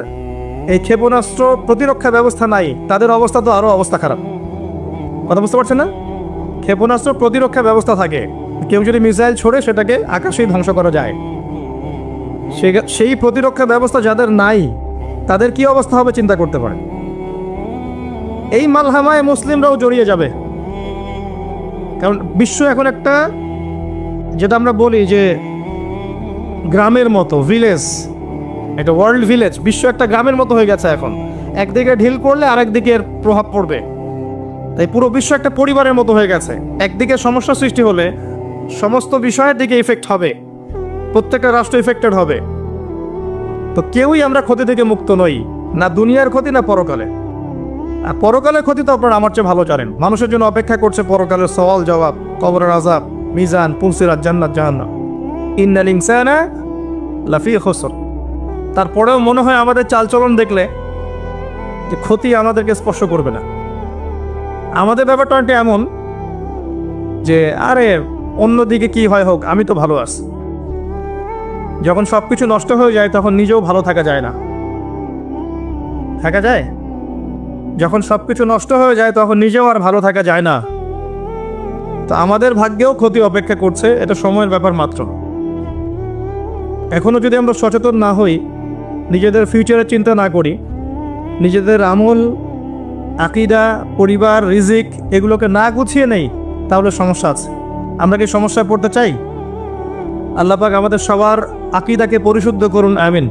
এই ক্ষেপণাস্ত্র প্রতিরক্ষা ব্যবস্থা নাই, তাদের অবস্থা তো আরও অবস্থা খারাপ। কথা বুঝতে পারছেন না? ক্ষেপণাস্ত্র প্রতিরক্ষা ব্যবস্থা থাকে, কেউ যদি মিসাইল ছোড়ে সেটাকে আকাশেই ধ্বংস করা যায়। সেই প্রতিরক্ষা ব্যবস্থা যাদের নাই, তাদের কি অবস্থা হবে চিন্তা করতে পারেন। এই মালহামায় মুসলিমরাও জড়িয়ে যাবে। কারণ বিশ্ব এখন একটা, যেটা আমরা বলি যে গ্রামের মতো, ভিলেজ, একটা ওয়ার্ল্ড ভিলেজ, বিশ্ব একটা গ্রামের মতো হয়ে গেছে এখন। একদিকে ঢিল পড়লে আরেকদিকে এর প্রভাব পড়বে। তাই পুরো বিশ্ব একটা পরিবারের মতো হয়ে গেছে। একদিকে সমস্যা সৃষ্টি হলে সমস্ত বিষয়ের দিকে ইফেক্ট হবে, প্রত্যেকটা রাষ্ট্র ইফেক্টেড হবে। তো কেউই আমরা ক্ষতি থেকে মুক্ত নই, না দুনিয়ার ক্ষতি না পরকালে। আর পরকালের ক্ষতি তো আপনারা আমার চেয়ে ভালো জানেন। মানুষের জন্য অপেক্ষা করছে পরকালের সওয়াল জবাব, কবরের আযাব, মিজান, পুলসিরাত, জান্নাত, জাহান্নাম। ইন্নাল ইনসানা লাফি খুসর। তারপরেও মনে হয় আমাদের চালচলন দেখলে যে ক্ষতি আমাদেরকে স্পর্শ করবে না। আমাদের ব্যাপারটা একটা এমন যে আরে অন্যদিকে কি হয় হোক, আমি তো ভালো আছি। যখন সব কিছু নষ্ট হয়ে যায় তখন নিজেও ভালো থাকা যায় না। থাকা যায়? যখন সব কিছু নষ্ট হয়ে যায় তখন নিজেও আর ভালো থাকা যায় না। তো আমাদের ভাগ্যেও ক্ষতি অপেক্ষা করছে, এটা সময়ের ব্যাপার মাত্র। এখনও যদি আমরা সচেতন না হই, নিজেদের ফিউচারের চিন্তা না করি, নিজেদের আমল, আকীদা, পরিবার, রিজিক এগুলোকে না গুছিয়ে নেই, তাহলে সমস্যা আছে। আমরা কি সমস্যায় পড়তে চাই? আল্লাহ পাক আমাদের সবার আকীদাকে পরিশুদ্ধ করুন, আমিন।